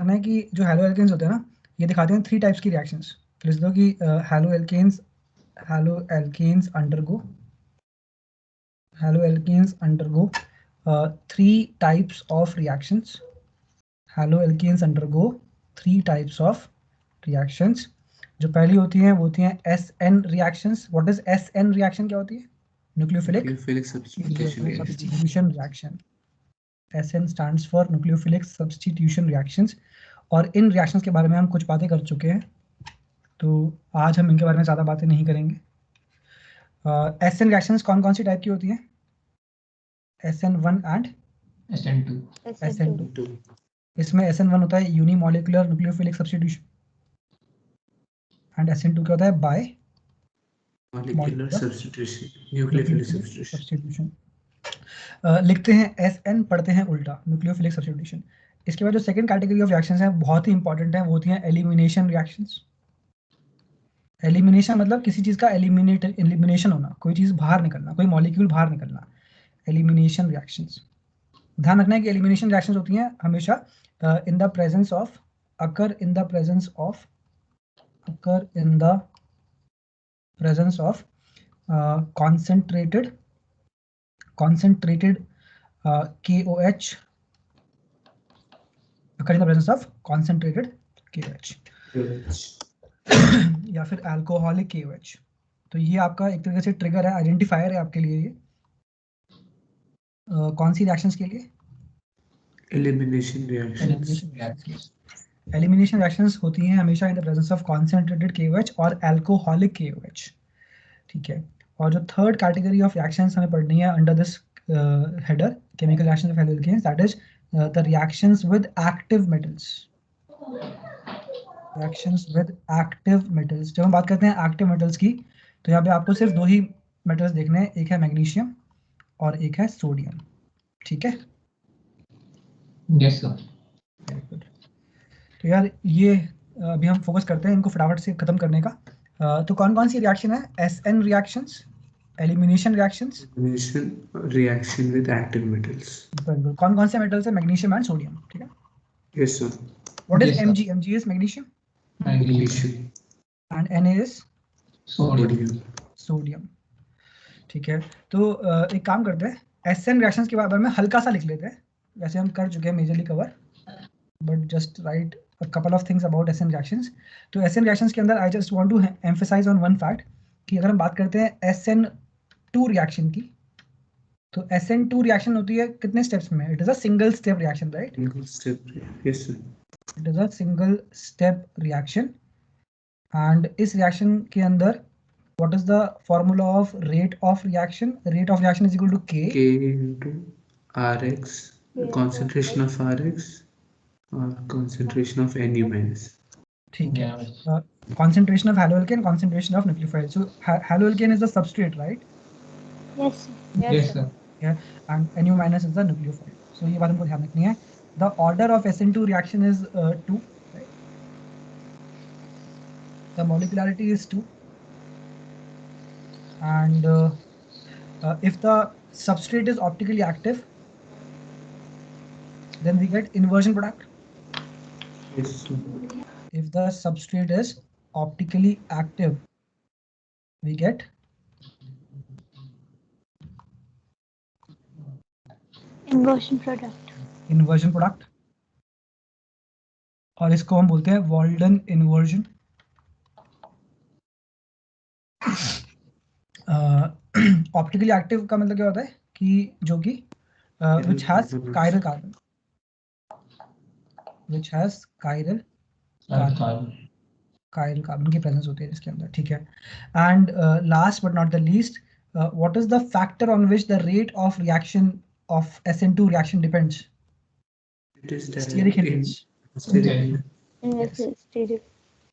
है कि जो हैलो एल्केन्स होते हैं ना, ये दिखाते हैं 3 टाइप्स की रिएक्शंस। लिख दो कि haloalkanes undergo 3 types of reactions. Haloalkanes undergo 3 types of reactions. जो पहली होती हैं वो होती हैं SN reactions. What is SN reaction? क्या होती है? Nucleophilic substitution reaction. SN stands for nucleophilic substitution reactions. और इन reactions के बारे में हम कुछ बातें कर चुके हैं, तो आज हम इनके बारे में ज़्यादा बातें नहीं करेंगे। SN reactions कौन कौन सी टाइप की होती हैं? SN1 and SN2। इसमें SN1 होता है unimolecular nucleophilic substitution, and SN2 क्या होता है? Bye molecular nucleophilic substitution. लिखते हैं SN, पढ़ते हैं उल्टा, न्यूक्लियोफिलिक सब्स्टिट्यूशन। इसके बाद जो सेकंड कैटेगरी ऑफ रिएक्शंस हैं बहुत ही इंपॉर्टेंट है, वो होती हैं एलिमिनेशन रिएक्शंस। एलिमिनेशन मतलब किसी चीज का एलिमिनेशन होना, कोई चीज बाहर निकलना, कोई मॉलिक्यूल बाहर निकलना, एलिमिनेशन रिएक्शंस। ध्यान रखना है कि एलिमिनेशन रिएक्शंस होती हैं हमेशा इन the presence of occur in the presence of concentrated KOH, occur in the presence of concentrated KOH या फिर अल्कोहलिक KOH। तो ये आपका एक तरीके से ट्रिगर है, आइडेंटिफायर है आपके लिए। ये कौन सी रिएक्शंस के लिए? एलिमिनेशन रिएक्शंस होती हैं हमेशा इन the presence of concentrated KOH और अल्कोहलिक KOH, ठीक है। और जो थर्ड कैटेगरी ऑफ रिएक्शंस हमें पढ़नी है under this header, chemical reactions of haloalkanes, that is the reactions with active metals. Reactions with active metals. जब हम बात करते हैं एक्टिव मेटल्स की, तो यहाँ पे आपको सिर्फ 2 ही मेटल्स देखने हैं, एक है मैग्नीशियम और एक है सोडियम, ठीक है? Yes sir. तो यार ये अभी हम फोकस करते हैं इनको फटाफट से खत्म करने का। तो कौन कौन सी रिएक्शन है? SN reactions, elimination reactions, reaction with active metals. बिल्कुल। कौन कौन से मेटल्स है? मैग्नीशियम एंड सोडियम, ठीक है? Yes sir. What is Mg? Mg is magnesium and Na is sodium, ठीक है। तो एक काम करते हैं, SN रिएक्शंस के बारे में हल्का सा लिख लेते हैं। वैसे हम कर चुके हैं majorly cover, but just right a couple of things about SN reactions. तो SN reactions के अंदर I just want to emphasize on one fact कि अगर हम बात करते हैं SN2 रिएक्शन की, तो SN2 रिएक्शन होती है कितने स्टेप्स में? It is a single step reaction, right? Single step, yes sir. It is a single step reaction, and इस रिएक्शन के अंदर what is the formula of rate of reaction? Rate of reaction is equal to K into Rx, concentration of Rx or concentration of Nu minus. ठीक है। Concentration of haloalkane, concentration of nucleophile. So haloalkane is the substrate, right? Yes, Yes sir. Yeah, and Nu minus is the nucleophile. So ये बात हमको ध्यान रखनी है। The order of SN2 reaction is 2, right? The molecularity is 2, and if the substrate is optically active, then we get inversion product. Yes sir. If the substrate is optically active, we get inversion product. और इसको हम बोलते हैं Walden inversion. Optically active का मतलब क्या होता है कि जो कि which has chiral carbon, chiral carbon की प्रेजेंस होती है इसके अंदर, ठीक है। And last but not the least, what is the factor on which the rate of reaction of SN2 reaction depends? It is steric hindrance.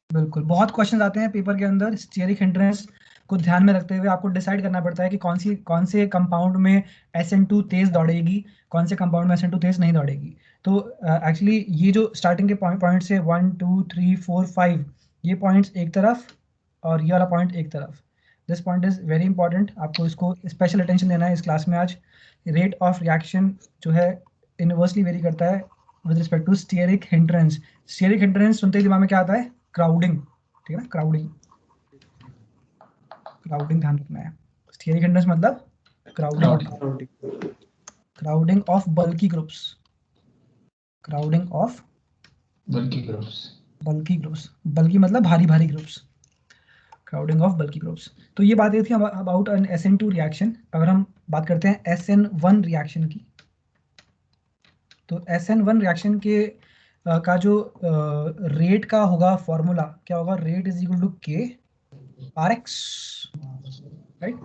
बिल्कुल, बहुत question आते हैं पेपर के अंदर। स्टीरिक हिंड्रेंस को ध्यान में रखते हुए आपको डिसाइड करना पड़ता है कि कौन से कंपाउंड में SN2 तेज दौड़ेगी, कौन से कंपाउंड में SN2 तेज नहीं दौड़ेगी। तो एक्चुअली ये जो स्टार्टिंग के पॉइंट्स है 1 2 3 4 5, ये पॉइंट्स एक तरफ और ये वाला पॉइंट एक तरफ। This point is very important, आपको इसको स्पेशल अटेंशन देना है इस क्लास में आज। रेट ऑफ रिएक्शन जो है इनवर्सली वेरी करता है with respect to steric hindrance. Steric hindrance सुनते ही दिमाग में क्या आता है? क्राउडिंग, ठीक है ना, क्राउडिंग, क्राउडिंग ध्यान रखना है। स्टीयरिक हिंड्रेंस मतलब crowding, crowding of bulky groups, crowding of बल्कि ग्रुप्स, बल्की ग्रुप्स, बल्की मतलब भारी भारी groups, crowding of bulky groups. तो ये बात ये थी अबाउट एन SN2 रिएक्शन। अगर हम बात करते हैं SN1 रिएक्शन की, तो SN1 रिएक्शन के का जो रेट का होगा फॉर्मूला क्या होगा? Rate is equal to K Rx, right?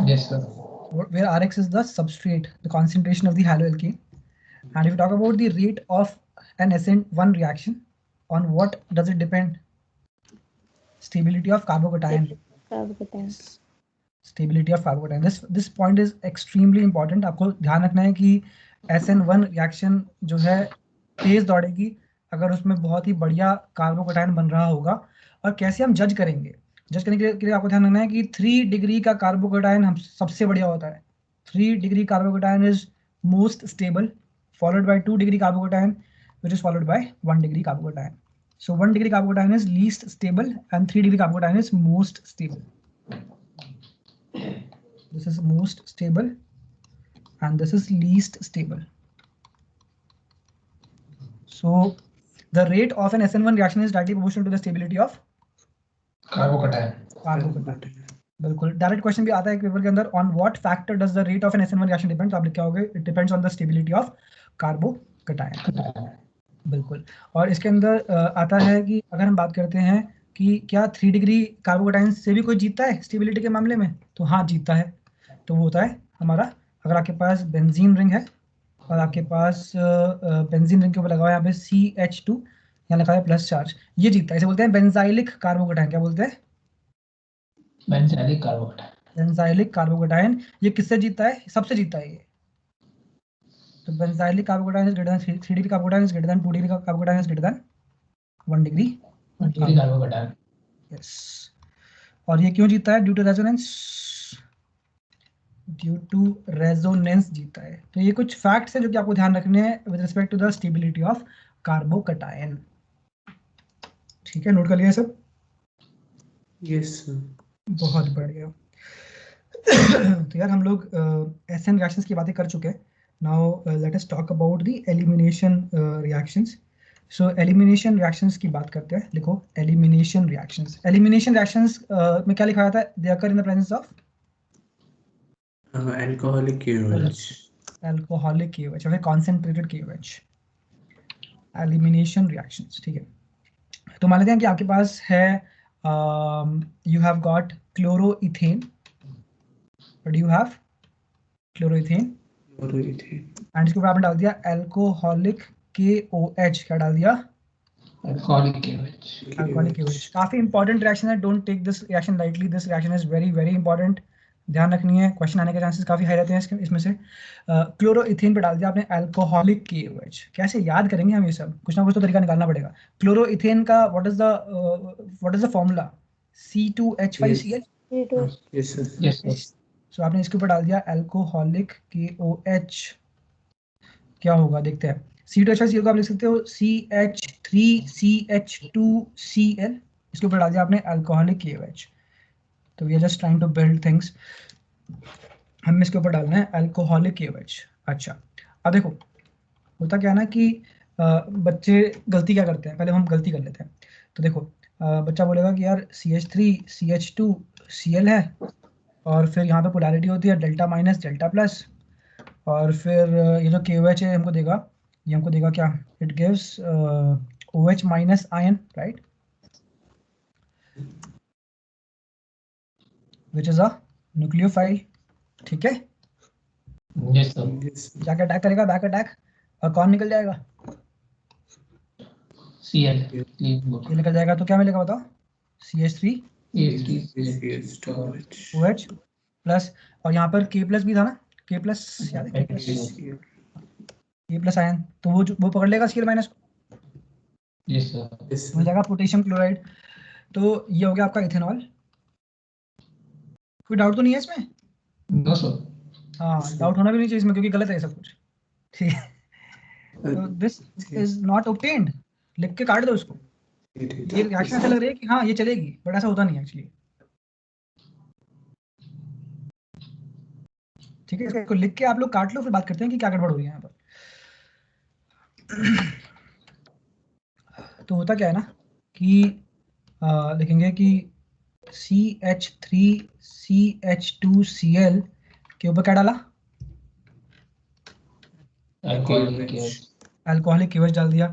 yes sir, Where Rx is the substrate, the concentration of the haloalkane. And if you talk about the rate of an SN1 reaction, on what does it depend? Stability of carbocation. Stability of carbocation. This point is extremely important. आपको ध्यान रखना है कि SN1 reaction जो है तेज दौड़ेगी अगर उसमें बहुत ही बढ़िया कार्बोकेटायन बन रहा होगा। और कैसे हम जज करेंगे? जज करने के लिए आपको ध्यान रखना है कि 3 डिग्री का कार्बोकेटायन हम सबसे बढ़िया होता है। 3 degree carbocation is most stable, followed by 2 degree carbocation, which is followed by 1 degree carbocation. So 1 degree carbocation is least stable and 3 degree carbocation is most stable. This is most stable and this is least stable. So the rate of an SN1 reaction is directly proportional to the stability of carbocation. बिल्कुल direct question भी आता है paper के अंदर, on what factor does the rate of an SN1 reaction depend? तो आप लिख क्या होगे? It depends on the stability of carbocation. बिल्कुल। और इसके अंदर आता है कि अगर हम बात करते हैं कि क्या 3 डिग्री कार्बोकेटायन से भी कोई जीतता है स्टेबिलिटी के मामले में? तो हाँ जीतता है। तो वो होता है हमारा, अगर आपके पास बेंजीन रिंग है और आपके पास बेंजीन रिंग के ऊपर लगा हुआ है यहाँ पे CH2, यहाँ लिखा है प्लस चार्ज, ये जीतता है। इसे बोलते हैं बेंजाइलिक कार्बोकेटायन। क्या बोलते हैं? Benzylic carbocation. Benzylic carbocation. ये किससे जीतता है? सबसे जीतता है ये। तो benzylic carbocation is greater than 3 degree carbocation is greater than 2 degree carbocation is greater than 1 degree carbocation. Yes. और ये क्यों जीतता है? Due to resonance, due to resonance जीतता है। तो ये कुछ फैक्ट्स हैं जो कि आपको ध्यान रखने हैं with respect to the stability of carbocation. ठीक है, नोट कर लिया सब? Yes sir. बहुत बढ़िया। तो यार हम लोग SN रिएक्शंस की बातें कर चुके हैं। Now let us talk about the elimination reactions. So elimination reactions की बात करते हैं। लिखो एलिमिनेशन रिएक्शंस। एलिमिनेशन रिएक्शंस में क्या लिखा था? They occur in the presence of alcoholic KOH, alcoholic KOH और कॉन्सेंट्रेटेड KOH। एलिमिनेशन रिएक्शंस, ठीक है। तो मान लेते हैं कि आपके पास है you have got chloroethane, what do you have? chloroethane and इसके ऊपर आपने डाल दिया alcoholic KOH। क्या डाल दिया? alcoholic KOH। alcoholic KOH काफी इंपॉर्टेंट रिएक्शन है। Don't take this reaction lightly, this reaction is very very important. ध्यान रखनी है, क्वेश्चन आने के चांसेस काफी हाई रहते हैं इसमें से। क्लोरोइथेन पे डाल दिया आपने अल्कोहलिक KOH। कैसे याद करेंगे हम ये सब? कुछ ना कुछ तो तरीका निकालना पड़ेगा। क्लोरोइथेन का what is the formula? C2H5Cl। Yes sir. yes sir, सो आपने इसके ऊपर डाल दिया अल्कोहलिक KOH। क्या होगा देखते हैं। C2H5Cl को आप लिख सकते हो CH3CH2Cl। इसके ऊपर डाल दिया आपने अल्कोहलिक KOH। तो we are just trying to build things. हमें इसके ऊपर डालना है अल्कोहलिक KOH। अच्छा, अब देखो होता क्या है ना कि बच्चे गलती क्या करते हैं, पहले हम गलती कर लेते हैं। तो देखो बच्चा बोलेगा कि यार CH3CH2Cl है और फिर यहाँ पे पोलैरिटी होती है डेल्टा माइनस डेल्टा प्लस, और फिर ये जो KOH है हमको देगा, ये हमको देगा क्या? It gives OH minus ion, right, which is a nucleophile. ठीक है, yes sir, जाके अटैक करेगा, बैक अटैक, और कौन निकल जाएगा? Cl ये निकल जाएगा तो क्या मिलेगा बताओ? CH3OH प्लस, और यहाँ पर K प्लस भी था ना, K प्लस याद है? K प्लस आयन, तो वो पकड़ लेगा Cl माइनस को, yes sir, मिल जाएगा पोटेशियम क्लोराइड। तो ये हो गया आपका इथेनॉल। कोई डाउट तो नहीं है इसमें? no sir, हाँ, डाउट होना भी नहीं चाहिए इसमें क्योंकि गलत है ये सब कुछ। ठीक है, तो दिस इज नॉट ऑब्टेन्ड, लिख के काट दो इसको। ये रिएक्शन ऐसा लग रहा है कि हाँ ये चलेगी, बट ऐसा होता नहीं एक्चुअली। ठीक है, इसको लिख के आप लोग काट लो, फिर बात करते हैं कि क्या गड़बड़ हो रही है यहाँ पर। तो होता क्या है ना कि लिखेंगे कि CH3CH2Cl के ऊपर क्या डाला, अल्कोहलिक KOH डाल दिया।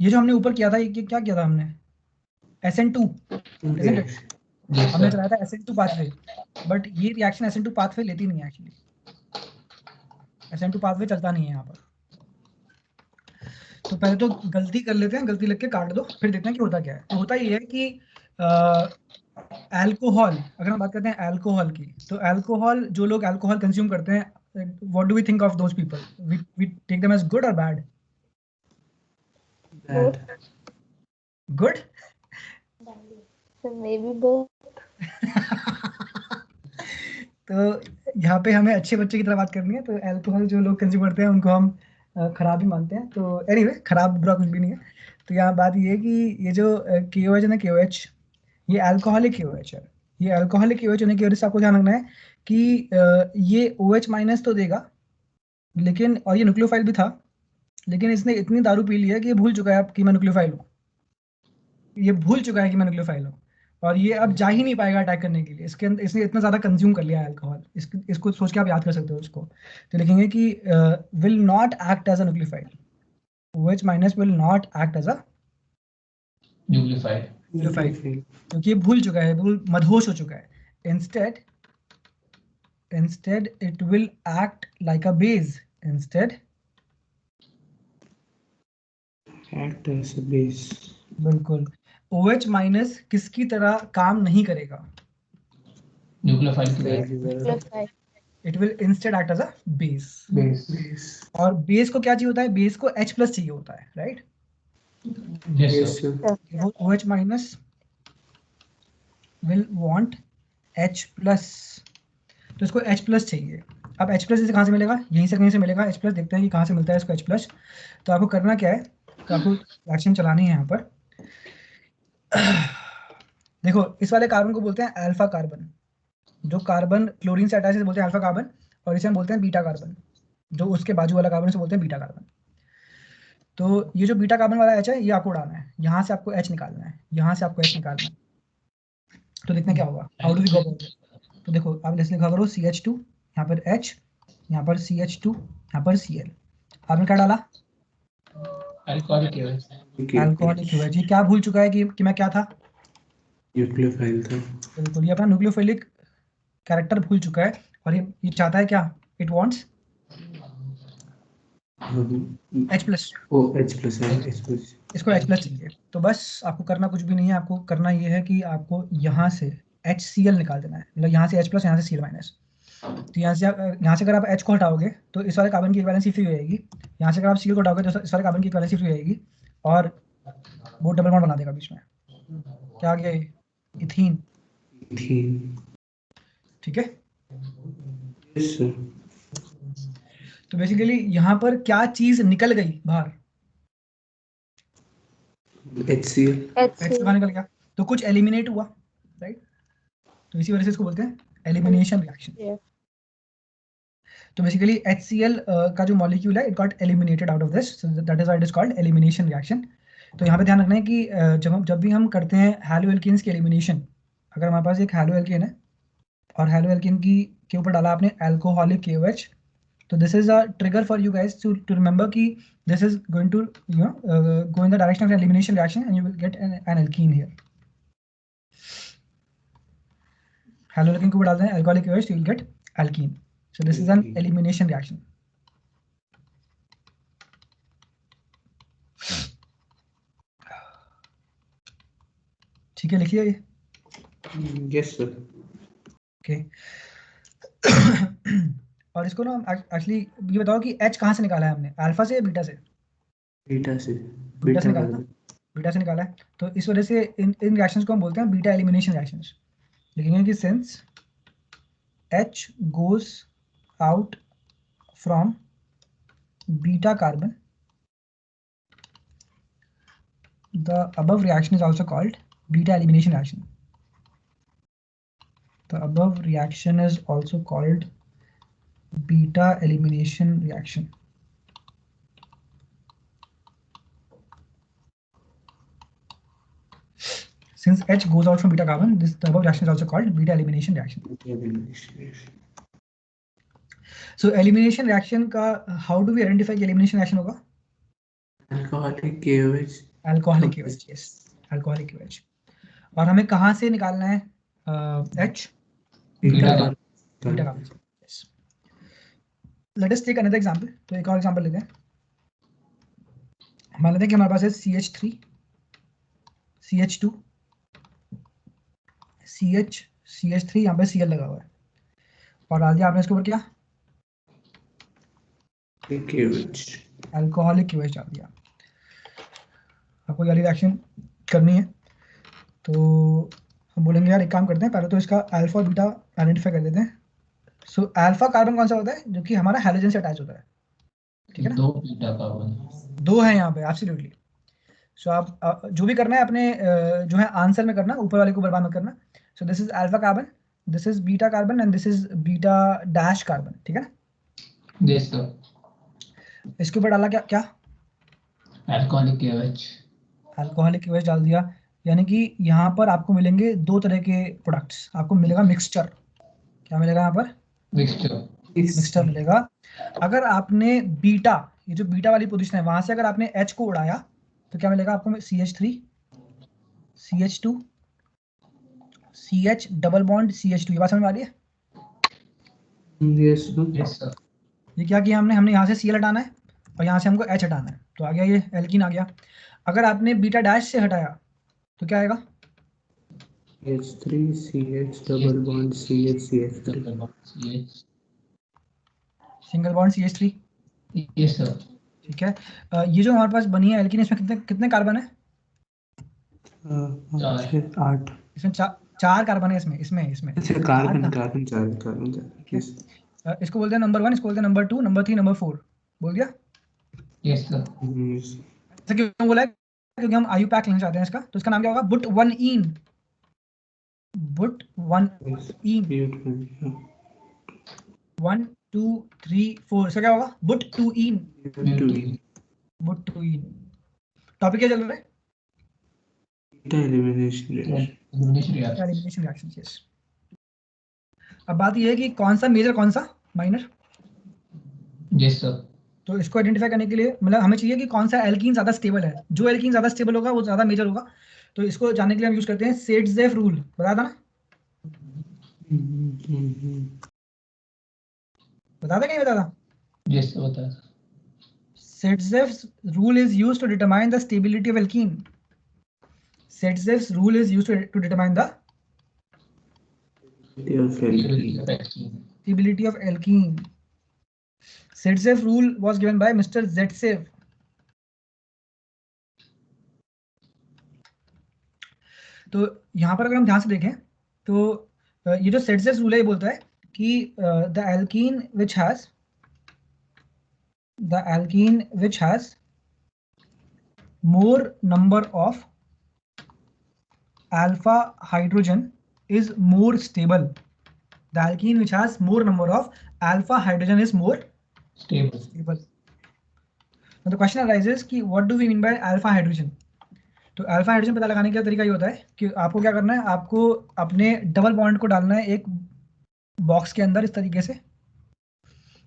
ये जो हमने ऊपर किया था, ये क्या किया था हमने, SN2, हमने चलाया था SN2 पाथवे, बट ये रिएक्शन SN2 पाथवे लेती नहीं है एक्चुअली, SN2 पाथवे चलता नहीं है यहाँ पर। तो पहले तो गलती कर लेते हैं, गलती लिख के काट दो, फिर देखते हैं कि होता क्या है। तो होता ये है कि अल्कोहल, अगर हम बात करते हैं अल्कोहल की, तो अल्कोहल, जो लोग अल्कोहल कंज्यूम करते हैं, what do we think of those people, we take them as good और bad? Good, So maybe both. तो यहाँ पे हमें अच्छे बच्चे की तरह बात करनी है। तो अल्कोहल जो लोग कंज्यूम करते हैं उनको हम खराब ही मानते हैं। तो एनीवे, खराब बुरा कुछ भी नहीं है। तो यहाँ बात ये है कि ये जो KOH है ना, KOH, ये अल्कोहलिक KOH है। ये अल्कोहलिक KOH होने की वजह से आपको ध्यान रखना है कि ये OH माइनस तो देगा, लेकिन, और ये न्यूक्लियोफाइल भी था, लेकिन इसने इतनी दारू पी ली है कि ये भूल चुका है कि मैं न्यूक्लियोफाइल हूँ, ये भूल चुका है कि मैं न्यूक्लियोफाइल हूँ, और ये अब जा ही नहीं पाएगा अटैक करने के लिए। इसके अंदर इसने इतना ज़्यादा कंज्यूम कर लिया है अल्कोहल। इसको सोच के आप याद कर सकते हो इसको। तो लिखेंगे कि will not act as a nucleophile, OH minus will not act as a nucleophile, क्योंकि ये भूल चुका है, भूल मदहोश हो चुका है। Instead it will act like a base, instead act as a base. बिल्कुल, OH माइनस किसकी तरह काम नहीं करेगा, न्यूक्लियोफाइल की तरह, Nucleophile. It will instead act as a base. Base. और बेस को क्या चाहिए होता है, बेस को H प्लस चाहिए होता है, राइट? यस सर, वो OH minus will want H plus, तो इसको H प्लस चाहिए। अब H प्लस इसे कहाँ से मिलेगा, यहीं से कहीं से मिलेगा H प्लस। देखते हैं कि कहाँ से मिलता है इसको H प्लस। तो आपको करना क्या है, तो आपको रिएक्शन चलानी है यहाँ पर। देखो, इस वाले कार्बन को बोलते हैं अल्फा कार्बन, जो कार्बन क्लोरीन से अटैच है बोलते हैं अल्फा कार्बन, और इसे हम बोलते हैं बीटा कार्बन, जो उसके बाजू वाला कार्बन से बोलते हैं बीटा कार्बन। तो ये जो बीटा कार्बन वाला H है, ये आपको उड़ाना है, यहाँ से आपको H निकालना है, यहाँ से आपको H निकालना है। तो देखते हैं क्या होगा, how do we go about it. तो देखो, आप जैसे लिखा करो CH2, यहाँ पर H, यहाँ पर CH2, यहाँ पर Cl। आपने क्या डाला, अल्कोहलिक अल्कोहलिक KOH। ये क्या भूल चुका है कि मैं क्या था, न्यूक्लियोफाइल था। बिल्कुल, ये अपना न्यूक्लियोफिलिक कैरेक्टर भूल चुका है, और ये चाहता है क्या, it wants H plus, H plus है, H प्लस। इसको H प्लस चाहिए। तो बस आपको करना कुछ भी नहीं है, आपको करना ये है कि आपको यहाँ से HCl निकाल देना है, मतलब यहाँ से H प्लस, यहाँ से Cl माइनस। तो यहाँ से अगर आप H को हटाओगे तो इस वाले कार्बन की इक्विवेलेंसी फ्री हो जाएगी, यहाँ से अगर आप Cl को हटाओगे तो इस वाले कार्बन की इक्विवेलेंसी फ्री हो जाएगी, और वो डबल बॉन्ड बना देगा बीच में। क्या आ गया, इथीन। ठीक है, यस सर। तो बेसिकली यहाँ पर क्या चीज निकल गई बाहर, HCl। H बाहर निकल गया, तो कुछ एलिमिनेट हुआ, राइट? तो इसी वजह से इसको बोलते हैं एलिमिनेशन रिएक्शन। Yeah. तो बेसिकली HCl का जो मॉलिक्यूल है, it got eliminated out of this, so that is why it is called elimination reaction. तो यहाँ पे ध्यान रखना है कि जब भी हम करते हैं हैलोएल्केन्स की एलिमिनेशन, अगर हमारे पास एक हैलोएल्केन है और हैलोएल्केन की के ऊपर डाला आपने अल्कोहलिक KOH, तो this is a trigger for you guys to remember कि this is going to go in the direction of elimination reaction and you will get an alkene here. Haloalkane के ऊपर डालते हैं alcoholic KOH, you will get alkene. So this is an elimination reaction. ठीक है, लिखिए ये। Yes sir. Okay. और इसको ना एक्चुअली ये बताओ कि H कहाँ से निकाला है हमने, अल्फा से या बीटा से? बीटा से। बीटा से निकाला ना, बीटा से निकाला है। तो इस वजह से इन रिएक्शंस को हम बोलते हैं बीटा एलिमिनेशन रिएक्शंस। लिखेंगे कि since H goes out from beta carbon, The above reaction is also called beta elimination reaction. The above reaction is also called beta elimination reaction. Since H goes out from beta carbon, this the above reaction is also called beta elimination reaction. So elimination reaction का how do we identify कि elimination reaction होगा? Alcoholic KOH. Alcoholic KOH, yes, alcoholic KOH. और हमें कहाँ से निकालना है H? Beta Beta carbon. Yes. Let us take another example. तो एक और example लेते हैं. मान लेते हैं कि हमारे पास है CH3, CH2, CH3, यहाँ पे Cl लगा हुआ है और डाल दिया आपने इसके ऊपर क्या? KOH. अल्कोहलिक KOH डाल दिया. आपको ये वाली रिएक्शन करनी है तो हम बोलेंगे यार एक काम करते हैं, पहले तो इसका अल्फा बीटा आइडेंटिफाई कर देते हैं. सो अल्फा कार्बन कौन सा होता है? जो कि हमारा हैलोजन से अटैच होता है, ठीक है ना? 2 बीटा कार्बन. 2 है यहाँ पे, एब्सोल्युटली. सो आप जो भी करना है अपने जो है आंसर में करना, ऊपर वाले को बर्बाद मत करना. सो this is alpha carbon, this is beta carbon and this is beta dash carbon, ठीक है ना? Yes sir. इसके ऊपर डाला क्या क्या? Alcoholic KOH. अल्कोहलिक KOH डाल दिया. यानी कि यहाँ पर आपको मिलेंगे 2 तरह के प्रोडक्ट्स. आपको मिलेगा मिक्सचर. क्या मिलेगा यहाँ पर? मिक्सचर मिलेगा. अगर आपने बीटा, ये जो बीटा वाली पोजीशन है वहां से अगर आपने H को उड़ाया तो क्या मिलेगा आपको? CH3, CH2, CH double bond CH2. ये बात समझ में आ रही है? Yes, sir. Yes sir. ये क्या किया हमने यहाँ से Cl हटाना है और यहाँ से हमको H हटाना है, तो आ गया ये एल्कीन आ गया. अगर आपने बीटा डैश से हटाया तो क्या आएगा? H3 CH double bond CH CH3. Single bond CH3. Yes sir. ठीक है. ये जो हमारे पास बनी है एल्कीन, इसमें कितने कितने कार्बन है? 8. इसमें 4 कार्बन है. इसमें अच्छा, कार्बन 4. Yes. इसको बोलते हैं नंबर 1, इसको बोलते हैं नंबर 2, नंबर 3, नंबर 4. बोल दिया? Yes sir. Yes. ऐसा क्यों बोला है? क्योंकि हम आयु पैक लेना चाहते हैं इसका. तो इसका नाम क्या होगा? but1ene. but1ene. 1 2 3 4. इसका क्या होगा? but2ene. but2ene. टॉपिक क्या चल रहा है? Beta elimination reaction. Elimination reactions. Yes. अब बात ये है कि कौन सा मेजर कौन सा माइनर. Yes sir. तो इसको आइडेंटिफाई करने के लिए मतलब हमें चाहिए कि कौन सा एल्कीन ज्यादा स्टेबल है. जो एल्कीन ज्यादा स्टेबल होगा वो ज्यादा मेजर होगा. तो इसको जानने के लिए हम यूज करते हैं सेट्जेफ रूल. बताया था ना? बताया था कि नहीं बताया था? यस सर बताया. Setzef's rule is used to determine the stability of alkene. Setzef's rule is used to determine the stability of alkene. Setzef rule was given by Mr. Zetsev. तो यहाँ पर अगर हम ध्यान से देखें तो ये जो Setzef's rule है ये बोलता है कि the alkene which has more number of alpha hydrogen is more stable. The alkene which has more number of alpha hydrogen is more stable. Now the question arises कि what do we mean by alpha hydrogen? तो alpha hydrogen पता लगाने का तरीका ये होता है कि आपको क्या करना है, आपको अपने डबल बॉन्ड को डालना है एक बॉक्स के अंदर इस तरीके से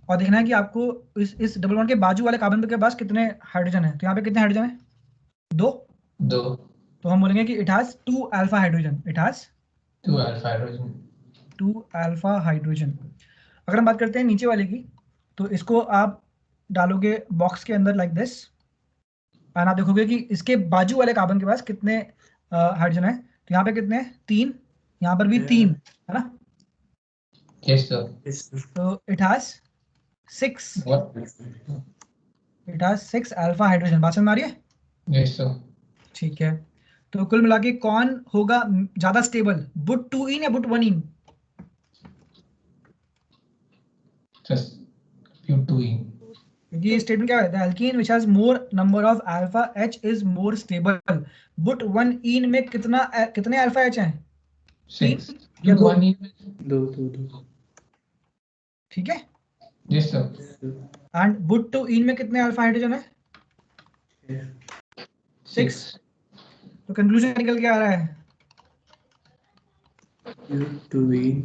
और देखना है कि आपको इस डबल बॉन्ड के बाजू वाले कार्बन के पास कितने हाइड्रोजन है. तो यहाँ पे कितने हाइड्रोजन है? 2. तो हम बोलेंगे कि it has 2 alpha hydrogen. It has 2 alpha hydrogen. 2 alpha hydrogen. अगर हम बात करते हैं नीचे वाले की तो इसको आप डालोगे बॉक्स के अंदर लाइक दिस और आप देखोगे कि इसके बाजू वाले कार्बन के पास कितने हाइड्रोजन है. तो यहाँ पे कितने हैं? 3. यहाँ पर भी 3 है ना? Yes sir. तो it has 6. It has 6 alpha hydrogen. बात समझ में आ रही है? Yes sir. ठीक है. तो कुल मिला के कौन होगा ज्यादा स्टेबल, but2ene या but1ene? Just but2ene. क्योंकि ये स्टेटमेंट क्या कहता है, alkene which has more number of alpha H is more stable, boot one in में कितने अल्फा एच हैं? 6 या दो? 1 दो ठीक है, yes sir and but two in में कितने अल्फा हाइड्रोजन है? 6। 6 तो कंक्लूजन निकल के आ रहा है butane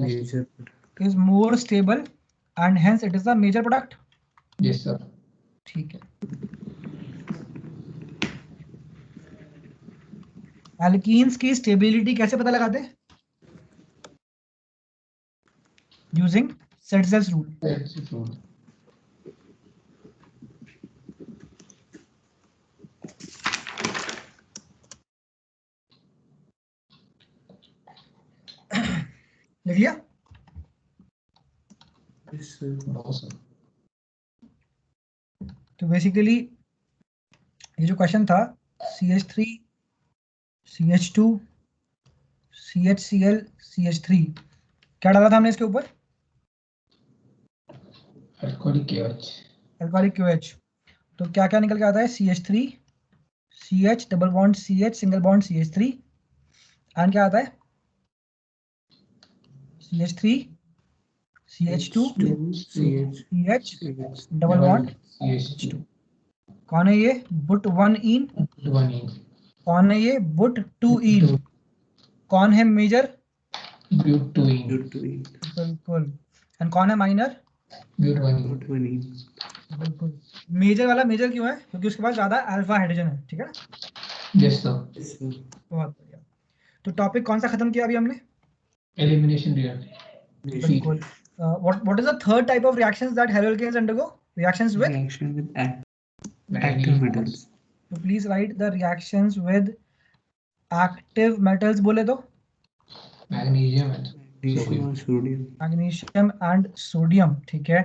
major is more stable and hence it is the major product। yes sir ठीक है, एल्कीन्स की स्टेबिलिटी कैसे पता लगाते हैं? Using Saytzeff's rule. that's the rule लिख लिया? yes sir no sir तो बेसिकली ये जो क्वेश्चन था CH3 CH2 CHCl CH3 क्या डाला था हमने इसके ऊपर? alcoholic KH alcoholic QH। तो क्या क्या निकल के आता है? CH3 CH double bond CH single bond CH3 and क्या आता है? CH3 CH2 CH double bond CH2 कौन है ये? बुट वन इन। 1 in कौन है ये? बुट टू इन। कौन है मेजर? but 2 in बिल्कुल। एंड कौन है माइनर? but 1 in बिल्कुल। मेजर वाला मेजर क्यों है? क्योंकि उसके पास ज्यादा अल्फा हाइड्रोजन है। ठीक है ना, yes sir बहुत बढ़िया। तो टॉपिक कौन सा खत्म किया अभी हमने? elimination reaction बिल्कुल। what is the third type of reactions that haloalkanes undergo? Reactions with? reaction with active magnesium metals So please write the reactions with active metals बोले तो? magnesium and magnesium और sodium मैग्नीशियम एंड सोडियम। ठीक है,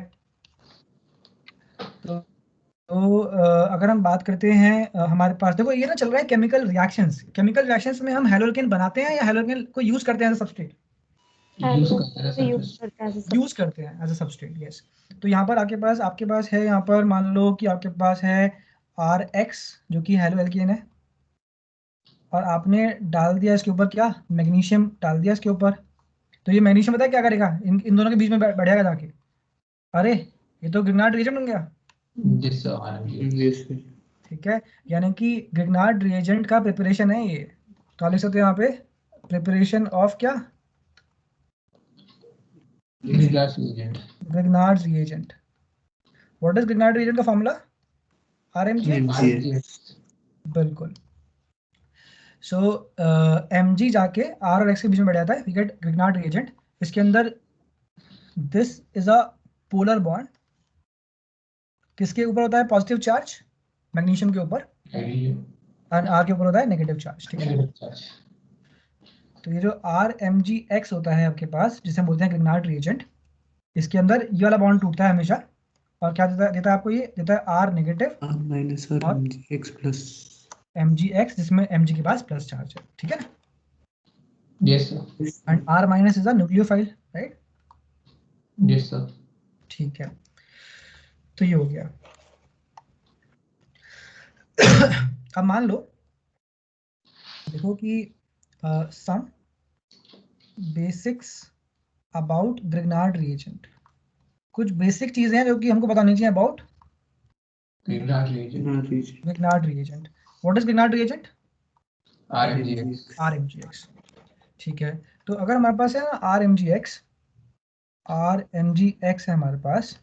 तो अगर हम बात करते हैं हमारे पास देखो ये ना चल रहा है केमिकल रिएक्शंस। केमिकल रिएक्शंस में हम हेलोअल्केन बनाते हैं या हेलोअल्केन को यूज करते हैं एज अ सबस्ट्रेट? यूज करते हैं एज अ सबस्ट्रेट। यस। तो यहाँ पर आपके पास है, यहाँ पर मान लो कि आपके पास है RX जो कि हेलोअल्केन है, और आपने डाल दिया इसके ऊपर क्या? मैग्नीशियम डाल दिया इसके ऊपर। तो ये मैग्नीशियम पता है क्या करेगा? इन दोनों के बीच में बैठेगा जाके। अरे ये तो ग्रिग्नार्ड रिएजेंट बन गया। yes sir yes sir ठीक है, यानी कि ग्रिग्नार्ड रिएजेंट का प्रिपरेशन है ये। तो आप लिख सकते हैं यहाँ पे प्रिपरेशन ऑफ क्या? Grignard's reagent Grignard reagent. What is Grignard reagent का फॉर्मूला? RMG। RGX बिल्कुल। सो Mg जाके R और X के बीच में बैठ जाता है, वी गेट ग्रिग्नार्ड रिएजेंट। इसके अंदर this is a polar bond. किसके ऊपर होता है पॉजिटिव चार्ज? मैग्नीशियम के ऊपर। magnesium एंड R के ऊपर होता है नेगेटिव चार्ज। ठीक है, negative charge तो ये जो RMgX होता है आपके पास, जिसे हम बोलते हैं ग्रिग्नार्ड रिएजेंट, इसके अंदर ये वाला बॉन्ड टूटता है हमेशा, और क्या देता है आपको? ये देता है R नेगेटिव R minus और और MgX plus MgX, जिसमें Mg के पास प्लस चार्ज है। ठीक है ना, yes sir and R minus is a nucleophile, right? yes sir ठीक है, तो ये हो गया। अब मान लो, देखो कि some basics about Grignard reagent. कुछ बेसिक चीजें हैं जो कि हमको बतानी चाहिए about Grignard reagent Grignard reagent. What is Grignard reagent? RMGX RMgX। ठीक है, तो अगर हमारे पास है ना RMgX है हमारे पास,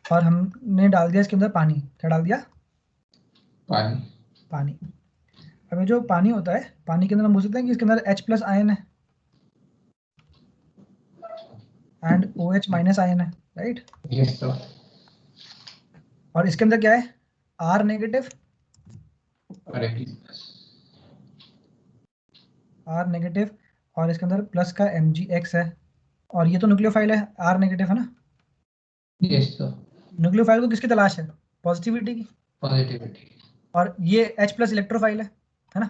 और हमने डाल दिया इसके अंदर पानी। क्या डाल दिया? पानी। अब ये जो पानी होता है, पानी के अंदर हम बोल सकते हैं कि इसके अंदर H+ आयन है एंड OH- आयन है, राइट? yes sir और इसके अंदर क्या है? R नेगेटिव R नेगेटिव, और इसके अंदर प्लस का MgX है, और ये तो न्यूक्लियोफाइल है, R नेगेटिव है ना। yes sir न्यूक्लियोफाइल को किसकी तलाश है? पॉजिटिविटी की। positivity और ये H+ इलेक्ट्रोफाइल है ना।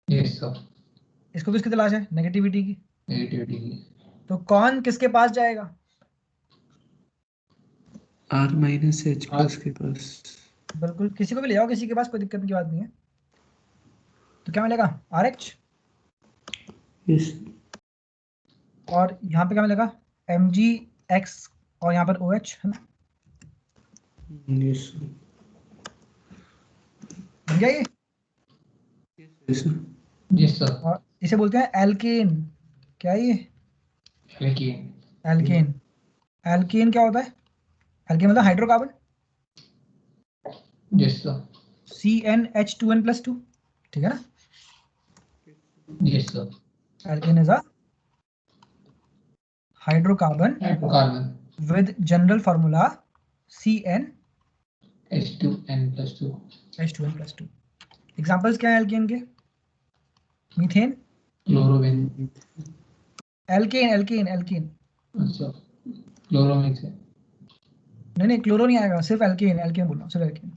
yes sir इसको किसकी तलाश है? नेगेटिविटी की। negativity तो कौन किसके पास जाएगा? R माइनस H प्लस के पास। बिल्कुल, किसी को भी ले जाओ, किसी के पास कोई दिक्कत की बात नहीं है। तो क्या मिलेगा? RH। यस और यहाँ पे क्या मिलेगा? MgX और यहाँ पर OH है ना, यस बन गया ये। Yes yes sir. और इसे बोलते हैं एल्केन। क्या है ये? एल्कीन। एल्केन। एल्केन क्या होता है? एल्केन मतलब हाइड्रोकार्बन। Yes sir. CnH2n+2, ठीक है ना? Yes sir. Alkane is a hydrocarbon hydrocarbon with general formula CnH2n+2। H2n+2 examples क्या है एल्केन के? मीथेन। क्लोरोविन। एल्केन एल्केन एल्केन अच्छा, क्लोरोमिक से। नहीं नहीं, क्लोरो नहीं आएगा, सिर्फ एल्केन। एल्केन बोल रहा हूँ, सिर्फ alkane.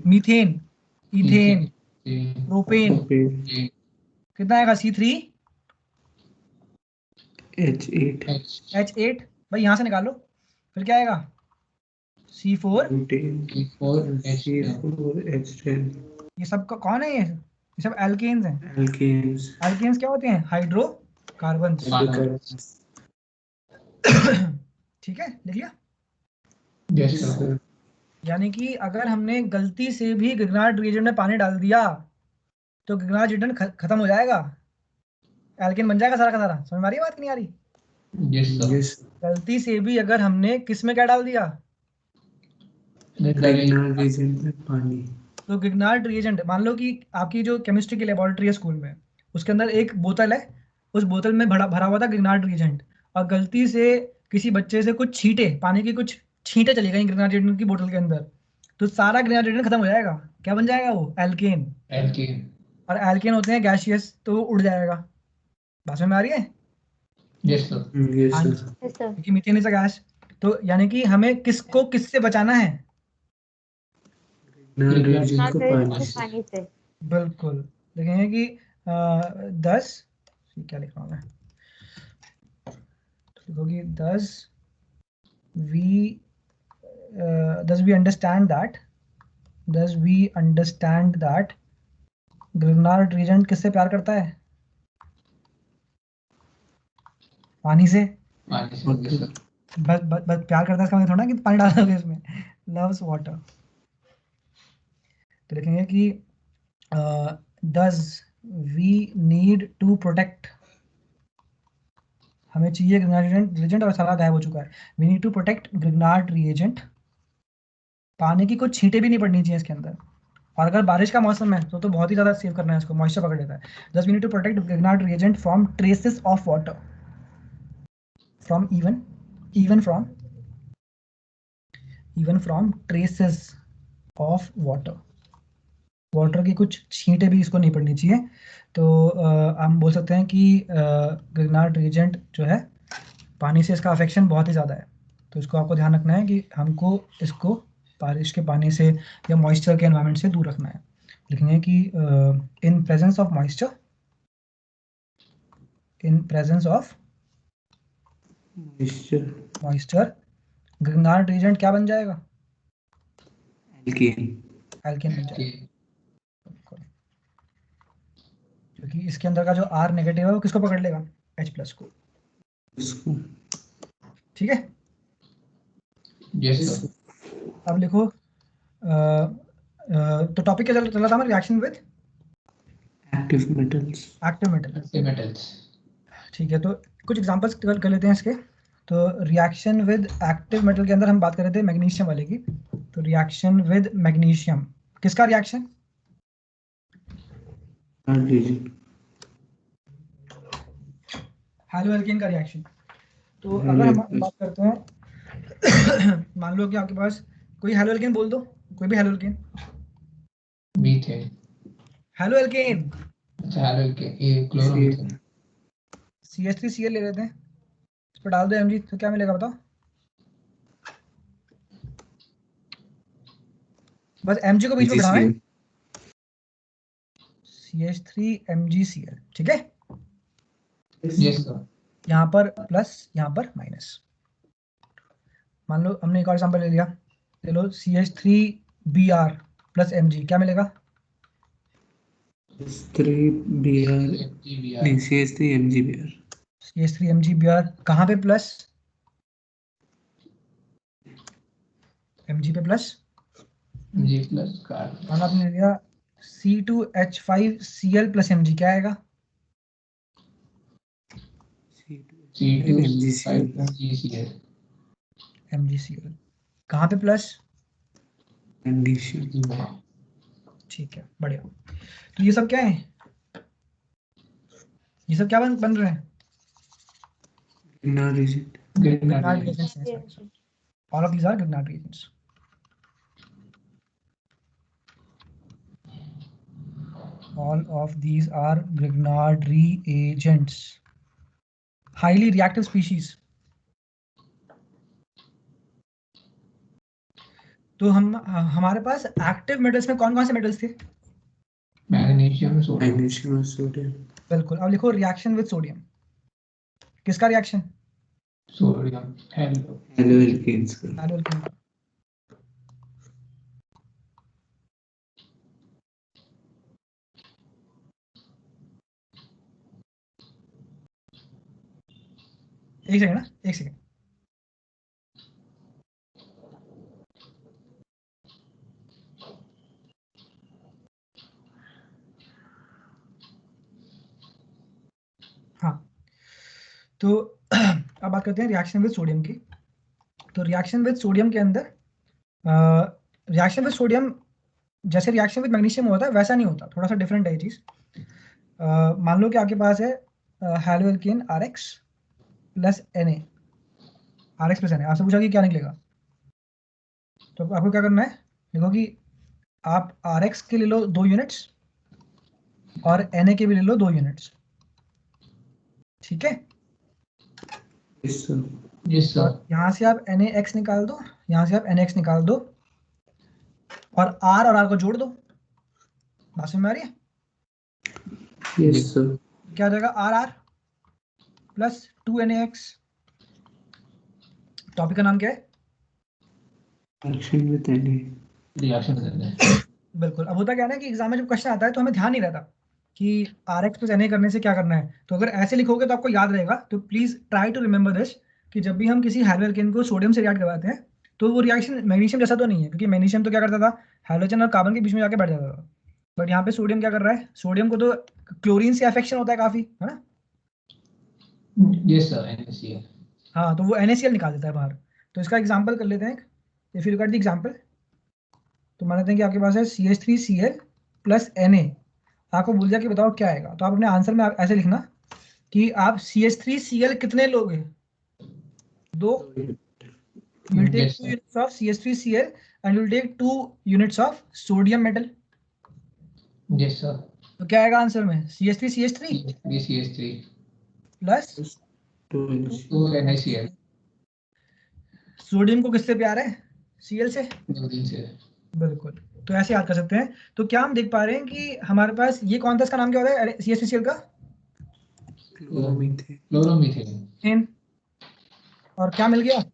Methane, ethane, propane. Propane. कितना आएगा? C3 H8 H8। भाई यहाँ से निकालो, फिर क्या आएगा? C4। ब्यूटेन C4 H10 ये सब कौन है? ये सब एल्केन्स हैं। एल्केन्स एल्केन्स क्या होते हैं? हाइड्रोकार्बन्स। हाइड्रोकार्बन्स। ठीक है, लिख लिया। Yes yes sir. सर यानी कि अगर हमने गलती से भी ग्रिग्नार्ड रिएजेंट में पानी डाल दिया तो ग्रिग्नार्ड रिएजेंट खत्म हो जाएगा, एल्केन बन जाएगा सारा का सारा। समझ में आ रही है बात कि नहीं आ रही? Yes sir. यस गलती से भी अगर हमने किस में क्या डाल दिया ग्रिग्नार्ड रीजन में पानी। तो ग्रिग्नार्ड रिएजेंट, मान लो कि आपकी जो केमिस्ट्री की लेबोरेटरी है स्कूल में, उसके अंदर एक बोतल है, उस बोतल में भरा भरा हुआ था ग्रिग्नार्ड रिएजेंट, और गलती से किसी बच्चे से कुछ छींटे, पानी की कुछ छींटे चली गई ग्रिग्नार्ड रिएजेंट की बोतल के अंदर, तो सारा ग्रिग्नार्ड रिएजेंट खत्म हो जाएगा। क्या बन जाएगा वो? एल्केन। एल्कीन। और एल्केन होते हैं गैसियस, तो वो उड़ जाएगा। बात में आ रही है? Yes sir. यस हाँ, सर Yes, sir. क्योंकि मीथेन इज अ गैस। तो यानी कि हमें किसको किससे बचाना है? ग्रिग्नार्ड रीजन Not को very पानी much से। funny, sir. बिल्कुल। देखेंगे कि 10, क्या लिख रहा हूँ मैं, तो लिखोगी 10 we does we understand that Grignard reagent किससे प्यार करता है? पानी से। पानी से। Yes sir. बस प्यार करता है इसका मतलब थोड़ा ना कि पानी डाल दोगे इसमें। Loves water. तो लिखेंगे कि does we need to protect, हमें चाहिए ग्रिग्नार्ड रिएजेंट, और सारा गायब हो चुका है। We need to protect Grignard reagent. पानी की कुछ छींटे भी नहीं पड़नी चाहिए इसके अंदर। और अगर बारिश का मौसम है तो बहुत ही ज़्यादा सेव करना है इसको, मॉइस्चर पकड़ लेता है। दस we need to protect Grignard reagent from traces of water, from even from traces of water की कुछ छींटे भी इसको नहीं पड़नी चाहिए। तो हम बोल सकते हैं कि ग्रिग्नार्ड रिएजेंट जो है, पानी से इसका अफेक्शन बहुत ही ज़्यादा है। तो इसको आपको ध्यान रखना है कि हमको इसको बारिश के पानी से या मॉइस्चर के एनवायरनमेंट से दूर रखना है। लिखेंगे कि in presence of moisture Grignard reagent क्या बन जाएगा? एल्केन एल्केन बन जाएगा। एल्कीन। क्योंकि इसके अंदर का जो R नेगेटिव है वो किसको पकड़ लेगा? H+ को। उसको। ठीक है। Yes sir. अब लिखो तो टॉपिक क्या चल रहा था हमारा? Reaction with active metals. Active metal. Active metals. ठीक है, तो कुछ एग्जांपल्स कर लेते हैं इसके। तो रिएक्शन विद एक्टिव मेटल के अंदर हम बात कर रहे थे मैग्नीशियम वाले की। तो रिएक्शन विद मैग्नीशियम, किसका रिएक्शन? हैलो एल्केन का रिएक्शन। तो अगर हम बात करते हैं मान लो कि आपके पास कोई हैलो एल्केन बोल दो, कोई भी haloalkane. Methane. Haloalkane. अच्छा, हैलो एल्कीन। ये क्लोरोमीथेन। CH3Cl ले लेते हैं, इस पर डाल दो Mg, तो क्या मिलेगा बताओ? बस Mg को बीच में बढ़ाएं, CH3MgCl। ठीक है, यस सर। यहाँ पर प्लस, यहाँ पर माइनस। मान लो हमने एक और एग्जांपल ले लिया, ले लो CH3Br प्लस Mg, क्या मिलेगा? CH3Br MGBR नहीं CH3MgBr CH3MgBr कहाँ पे प्लस? Mg पे प्लस। G प्लस कार्बन मान लो आपने ले लिया C2H5Cl प्लस Mg, क्या आएगा? C2 MgCl GCl MgCl कहाँ पे प्लस? MgCl ठीक है, बढ़िया। तो ये सब क्या है? ये सब क्या बन रहे हैं? Grignard reagent Grignard Grignard reagents. reagents हैं सारे। All of these are Grignard reagents. All of these are Grignard reagents. Highly reactive species. तो हमारे पास एक्टिव मेटल्स में कौन कौन से मेटल्स थे? मैग्नीशियम सोडियम magnesium और sodium बिल्कुल। अब लिखो रिएक्शन विद सोडियम। किसका रिएक्शन? सोडियम हेलो haloalkanes का एल्केन। एक सेकंड ना, एक सेकंड। हाँ, तो अब बात करते हैं रिएक्शन विद सोडियम की। तो रिएक्शन विद सोडियम के अंदर रिएक्शन विद सोडियम जैसे रिएक्शन विद मैग्नीशियम होता है वैसा नहीं होता, थोड़ा सा डिफरेंट है ये चीज़। मान लो कि आपके पास है haloalkane RX plus Na, RX plus Na। आपसे पूछा कि क्या निकलेगा, तो आपको क्या करना है? देखो कि आप RX के ले लो 2 यूनिट्स और Na के भी ले लो 2 यूनिट्स, ठीक है? yes sir यस और सर यहाँ से आप NaX निकाल दो, यहाँ से आप NaX निकाल दो और R को जोड़ दो। बात समझ में आ रही है? yes sir क्या हो जाएगा? RR plus 2NaX। टॉपिक का नाम क्या है? reaction with Na रिएक्शन करते हैं बिल्कुल। अब होता क्या है ना कि एग्जाम में जब क्वेश्चन आता है तो हमें ध्यान नहीं रहता कि RX प्लस Na करने से क्या करना है। तो अगर ऐसे लिखोगे तो आपको याद रहेगा। तो please try to remember this कि जब भी हम किसी हेलोएल्केन को सोडियम से रिएक्ट करवाते हैं तो वो रिएक्शन मैग्नीशियम जैसा तो नहीं है, क्योंकि मैग्नीशियम तो क्या करता था, हाइड्रोजन और कार्बन के बीच में जाके बैठ जाता था। बट यहाँ पे सोडियम क्या कर रहा है? सोडियम को तो क्लोरीन से अफेक्शन होता है काफी, है ना? यस सर NaCl हाँ, तो वो NaCl निकाल देता है बाहर। तो इसका एग्जाम्पल कर लेते हैं। If you look at the example, तो मान लेते हैं कि आपके पास है CH3Cl प्लस Na। आपको बोल दिया कि बताओ क्या आएगा, तो आप अपने आंसर में आप ऐसे लिखना कि आप CH3Cl कितने लोगे? 2। You will take Yes, 2 sir. units of CH3Cl and you will take 2 units of sodium metal. Yes, sir. तो क्या आएगा आंसर में? CH3 CH3 plus to 2 NaCl sodium को किससे प्यार है? Cl से। क्लोरीन से बिल्कुल। तो ऐसे याद कर सकते हैं। तो क्या हम देख पा रहे हैं कि हमारे पास ये कौन था, इसका नाम क्या होता है CH3Cl का? chloromethane chloromethane methane. और क्या मिल गया?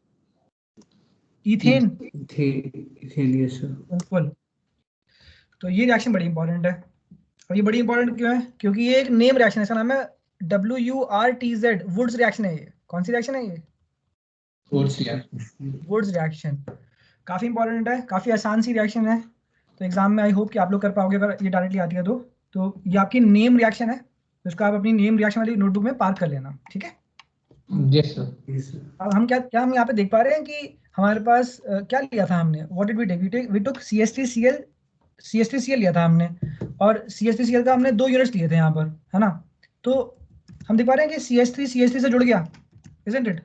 ईथेन। ethane yes sir बिल्कुल। तो ये रिएक्शन बड़ी इंपॉर्टेंट है। और ये बड़ी इंपॉर्टेंट क्यों है? क्योंकि ये एक नेम रिएक्शन है, इसका नाम है WURTZ, वुड्स रिएक्शन है ये। कौन सी रिएक्शन है ये? Force reaction Wurtz reaction. काफी इंपॉर्टेंट है, काफी आसान सी रिएक्शन है। तो एग्जाम में आई होप कि आप लोग कर पाओगे अगर ये डायरेक्टली आती है तो ये आपकी नेम रिएक्शन है, तो इसको आप अपनी नेम रिएक्शन वाली नोटबुक में पार्क कर लेना, ठीक है? यस सर yes sir अब हम क्या हम यहाँ पे देख पा रहे हैं कि हमारे पास क्या लिया था हमने? What did we took CH3Cl लिया था हमने, और CH3Cl का हमने 2 यूनिट्स लिए थे यहाँ पर, है ना? तो हम देख पा रहे हैं कि CH3 से जुड़ गया, इजंट इट?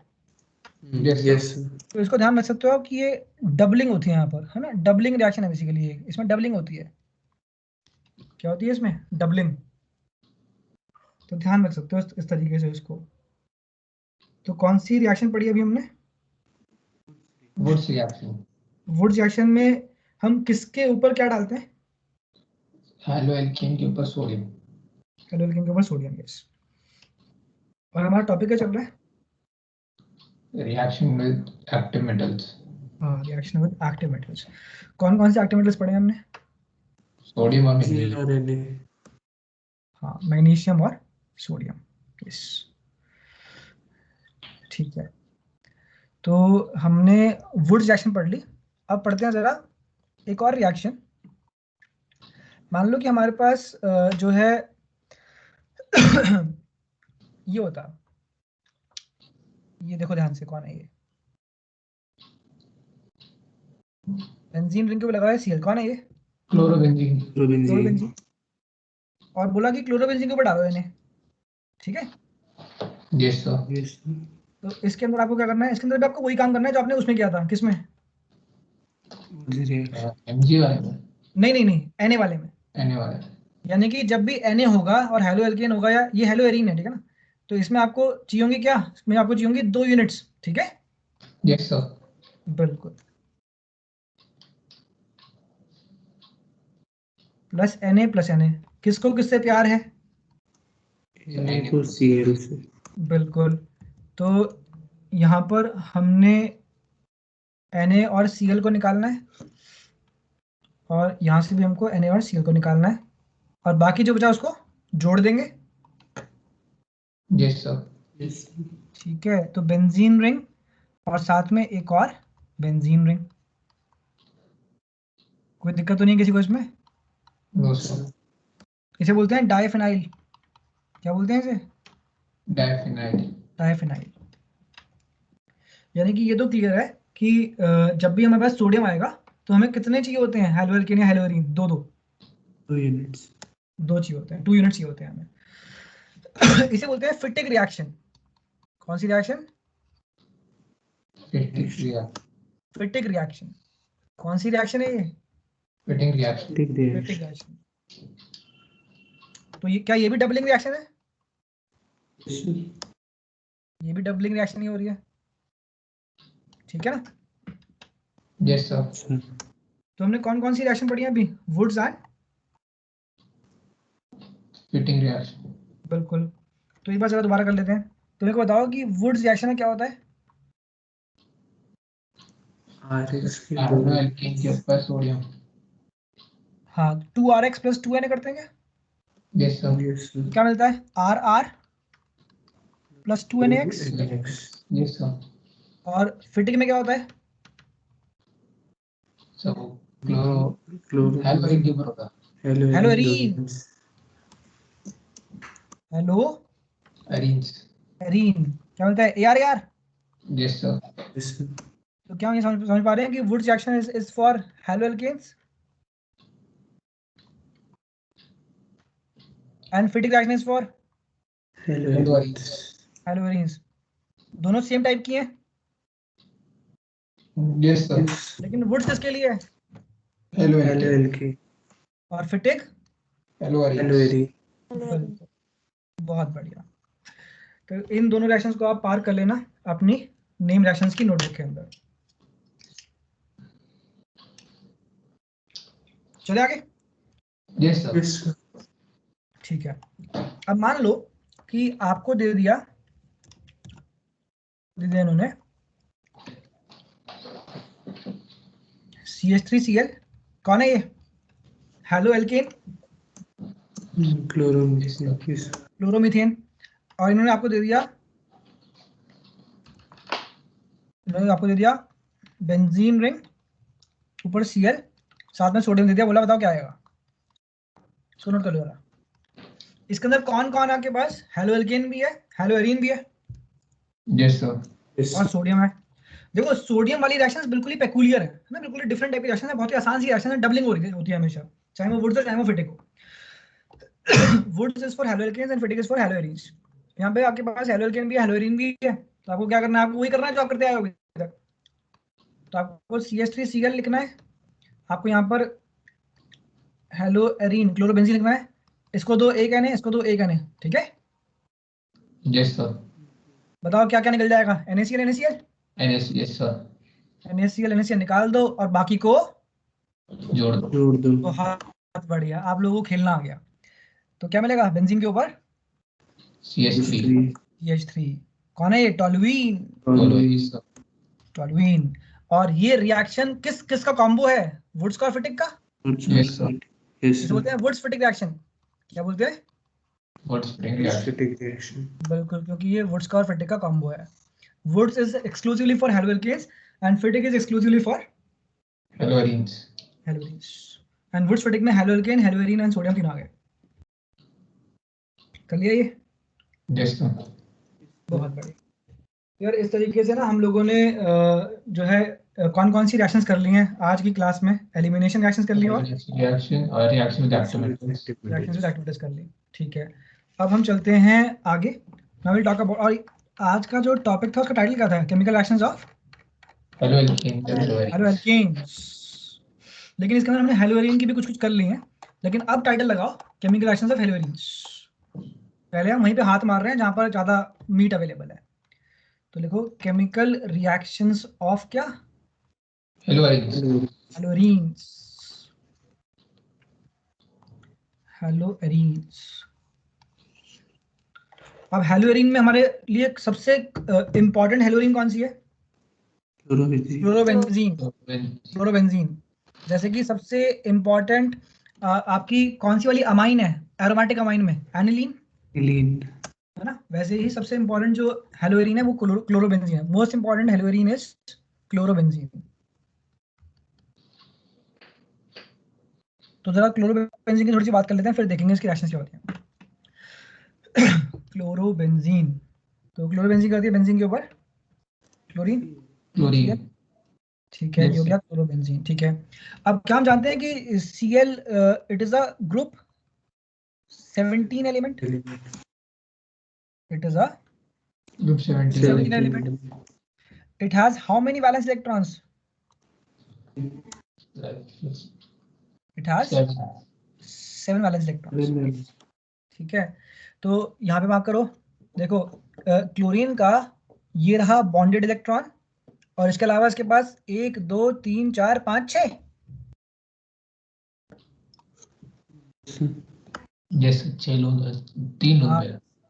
yes sir तो इसको ध्यान रख सकते हो कि ये डबलिंग होती है यहाँ पर, है ना? डबलिंग रिएक्शन है बेसिकली ये, इसमें डबलिंग होती है। क्या होती है इसमें? डबलिंग। तो ध्यान रख सकते हो इस तरीके से इसको। तो कौन सी रिएक्शन पढ़ी अभी हमने? वुड्स रिएक्शन वुड्स रिएक्शन में हम किसके ऊपर क्या डालते हैं? हेलोएल्केन के ऊपर सोडियम हेलोएल्केन के ऊपर सोडियम, यस। और हमारा टॉपिक क्या चल रहा है? Reaction with active metals. हाँ, रिएक्शन विद एक्टिव मेटल्स। कौन कौन से एक्टिव मेटल्स पढ़े हैं हमने? Sodium और magnesium. और Na. हाँ, मैग्नीशियम और सोडियम। यस, ठीक है। तो हमने वुड्स रिएक्शन पढ़ ली। अब पढ़ते हैं जरा एक और रिएक्शन। मान लो कि हमारे पास जो है ये होता, ये देखो ध्यान से, कौन है ये? बेंजीन रिंग के ऊपर लगा है Cl, कौन है ये? Chlorobenzene. क्लोरोबेंजीन। और बोला कि क्लोरोबेंजीन के ऊपर डालो इन्हें, ठीक है? Yes sir. Yes. तो इसके अंदर आपको क्या करना है? इसके अंदर भी आपको वही काम करना है जो आपने उसमें किया था। किसमें? Reaction. Mg वाले में. नहीं, Na वाले में। Na वाले. यानी कि जब भी Na होगा और हेलो एल्केन होगा, या ये हेलो एरीन है, ठीक है ना? तो इसमें आपको चाहिए होंगे क्या? इसमें आपको चाहिए होंगी 2 यूनिट्स, ठीक है? Yes sir. बिल्कुल। प्लस Na, किसको किससे प्यार है? Na को Cl से. बिल्कुल। तो यहाँ पर हमने Na और Cl को निकालना है, और यहाँ से भी हमको Na और Cl को निकालना है, और बाकी जो बचा उसको जोड़ देंगे। Yes sir. Yes. ठीक है, तो बेंजीन रिंग और साथ में एक और बेंजीन रिंग। कोई दिक्कत तो नहीं किसी को इसमें? No sir. इसे बोलते हैं डाइफेनाइल। क्या बोलते हैं इसे? Diphenyl. डाइफेनाइल। यानी कि ये तो क्लियर है कि जब भी हमारे पास सोडियम आएगा तो हमें कितने चाहिए होते हैं? हेलो एल्केन या हेलो एरीन? 2 units. चाहिए होते हैं, 2 यूनिट चाहिए होते हैं हमें। इसे बोलते हैं फिटिक रिएक्शन। कौन सी रिएक्शन? फिटिक रिएक्शन। कौन सी रिएक्शन है ये? Fitting reaction. Take the फिटिक reaction. तो ये क्या, ये भी डबलिंग रिएक्शन है? ये भी डबलिंग रिएक्शन ही हो रही है, ठीक है ना? Yes sir. तो हमने कौन कौन सी रिएक्शन पढ़ी है अभी? Wurtz and Fitting reaction. बिल्कुल। तो एक बार जरा दोबारा कर लेते हैं। तो मेरे को बताओ कि वुड्स रिएक्शन में क्या होता है? Carbo alkene के ऊपर सोडियम. हाँ, 2RX + 2Na करते हैं क्या? Yes sir. Yes. तो क्या मिलता है? RR + 2NaX। Yes sir. और फिटिक में क्या होता है? So halogen के ऊपर होता. Hello arene. Hello Arenes. Arene क्या मिलता है? AR। Yes sir. तो क्या हम ये समझ पा रहे हैं कि Wurtz reaction is for haloalkanes and Fittig reaction is for haloarenes. दोनों सेम टाइप की हैं, Yes sir. लेकिन वुड्स किसके लिए है Hello और फिटिक? Hello Arenes. बहुत बढ़िया। तो इन दोनों रिएक्शंस को आप पार कर लेना अपनी नेम रिएक्शंस की नोटबुक के अंदर। चले आगे? Yes sir. ठीक है। अब मान लो कि आपको दे दिया इन्होंने CH3Cl। कौन है ये? Halo alkane, chloromethane. और इन्होंने आपको दे दिया बेंजीन रिंग, ऊपर Cl, साथ में सोडियम दे दिया। बोला बताओ क्या आएगा? इसको नोट कर लो जरा। इसके अंदर कौन कौन है आपके पास? हेलो एल्केन भी है, हेलो एरीन भी है, Yes sir. और सोडियम है। देखो सोडियम वाली रिएक्शंस बिल्कुल ही पेकुलियर है ना, बिल्कुल ही डिफरेंट टाइप की रिएक्शन है, बहुत ही आसान सी रिएक्शन है, डबलिंग होती है हमेशा, चाहे वो वुड्स हो चाहे वो फिटिक हो। Wurtz is for haloalkanes and Fittig is for haloarenes. यहाँ पे आपके पास हेलो एल्केन भी है, हेलो एरीन भी है। तो आपको क्या करना है? आपको वही करना है जो आप करते आए हो अभी तक। तो आपको CH3Cl लिखना है, आपको यहाँ पर हेलो एरीन क्लोरोबेंजीन लिखना है। इसको दो एक Na, इसको दो एक Na, ठीक है? Yes sir. बताओ क्या क्या निकल जाएगा? NaCl NaCl NS. Yes sir. NaCl NaCl निकाल दो और बाकी को जोड़ दो. बहुत बढ़िया, आप लोगों को खेलना आ गया। तो क्या मिलेगा बेंजीन के ऊपर? CH3. CH3। कौन है ये? टॉलुइन। टॉलुइन। और ये रिएक्शन किसका कॉम्बो है? वुड्स का और फिटिक का? इसे बोलते हैं वुड्स फिटिक रिएक्शन। क्या बोलते हैं? बिल्कुल, क्योंकि ये वुड्स का और फिटिक का कॉम्बो है। Wurtz is exclusively for haloalkanes and Fittig is exclusively for haloarenes. And Wurtz Fittig में हेलोएल्केन, हेलोएरीन एंड सोडियम तीनों आ गए। कर लिया ये? बहुत बढ़िया यार। इस तरीके से ना हम लोगों ने जो है कौन कौन सी रिएक्शंस कर ली हैं आज की क्लास में? एलिमिनेशन रिएक्शंस कर ली और रिएक्शन विद एक्टिविटीज कर ली। ठीक है, अब हम चलते हैं आगे। नाउ विल टॉक अबाउट, और आज का जो टॉपिक था उसका टाइटल क्या था? Chemical reactions of haloalkanes. लेकिन इसके अंदर हमने हेलोएरीन की भी कुछ कर ली हैं, लेकिन अब टाइटल लगाओ केमिकल रिएक्शंस ऑफ हेलोएरीन्स। पहले हम वहीं पे हाथ मार रहे हैं जहां पर ज्यादा मीट अवेलेबल है। तो लिखो केमिकल रिएक्शंस ऑफ क्या? हेलोएरीन्स। अब हेलोएरीन में हमारे लिए सबसे इंपॉर्टेंट हेलोएरीन कौन सी है? क्लोरोबेंजीन। जैसे कि सबसे इंपॉर्टेंट आपकी कौन सी वाली अमाइन है एरोमेटिक अमाइन में? एनिलीन है ना। वैसे ही सबसे इंपॉर्टेंट जो हेलोएरीन है वो क्लोरोबेंजीन है। Most important haloarene is chlorobenzene. तो जरा क्लोरोबेंजीन की थोड़ी सी बात कर लेते हैं, फिर देखेंगे इसकी रिएक्शंस क्या होती हैं। क्लोरोबेंजीन, तो क्लोरोबेंजीन करती है बेंजीन के ऊपर क्लोरीन। ठीक है, ये हो गया क्लोरोबेंजीन। ठीक है, अब क्या हम जानते हैं कि Cl it is a group 17 element. It is a group 17 element. It has how many valence electrons? It has 7 valence electrons. ठीक है, तो यहाँ पे मार्क करो। देखो क्लोरीन का ये रहा बॉन्डेड इलेक्ट्रॉन, और इसके अलावा इसके पास 1 2 3 4 5 6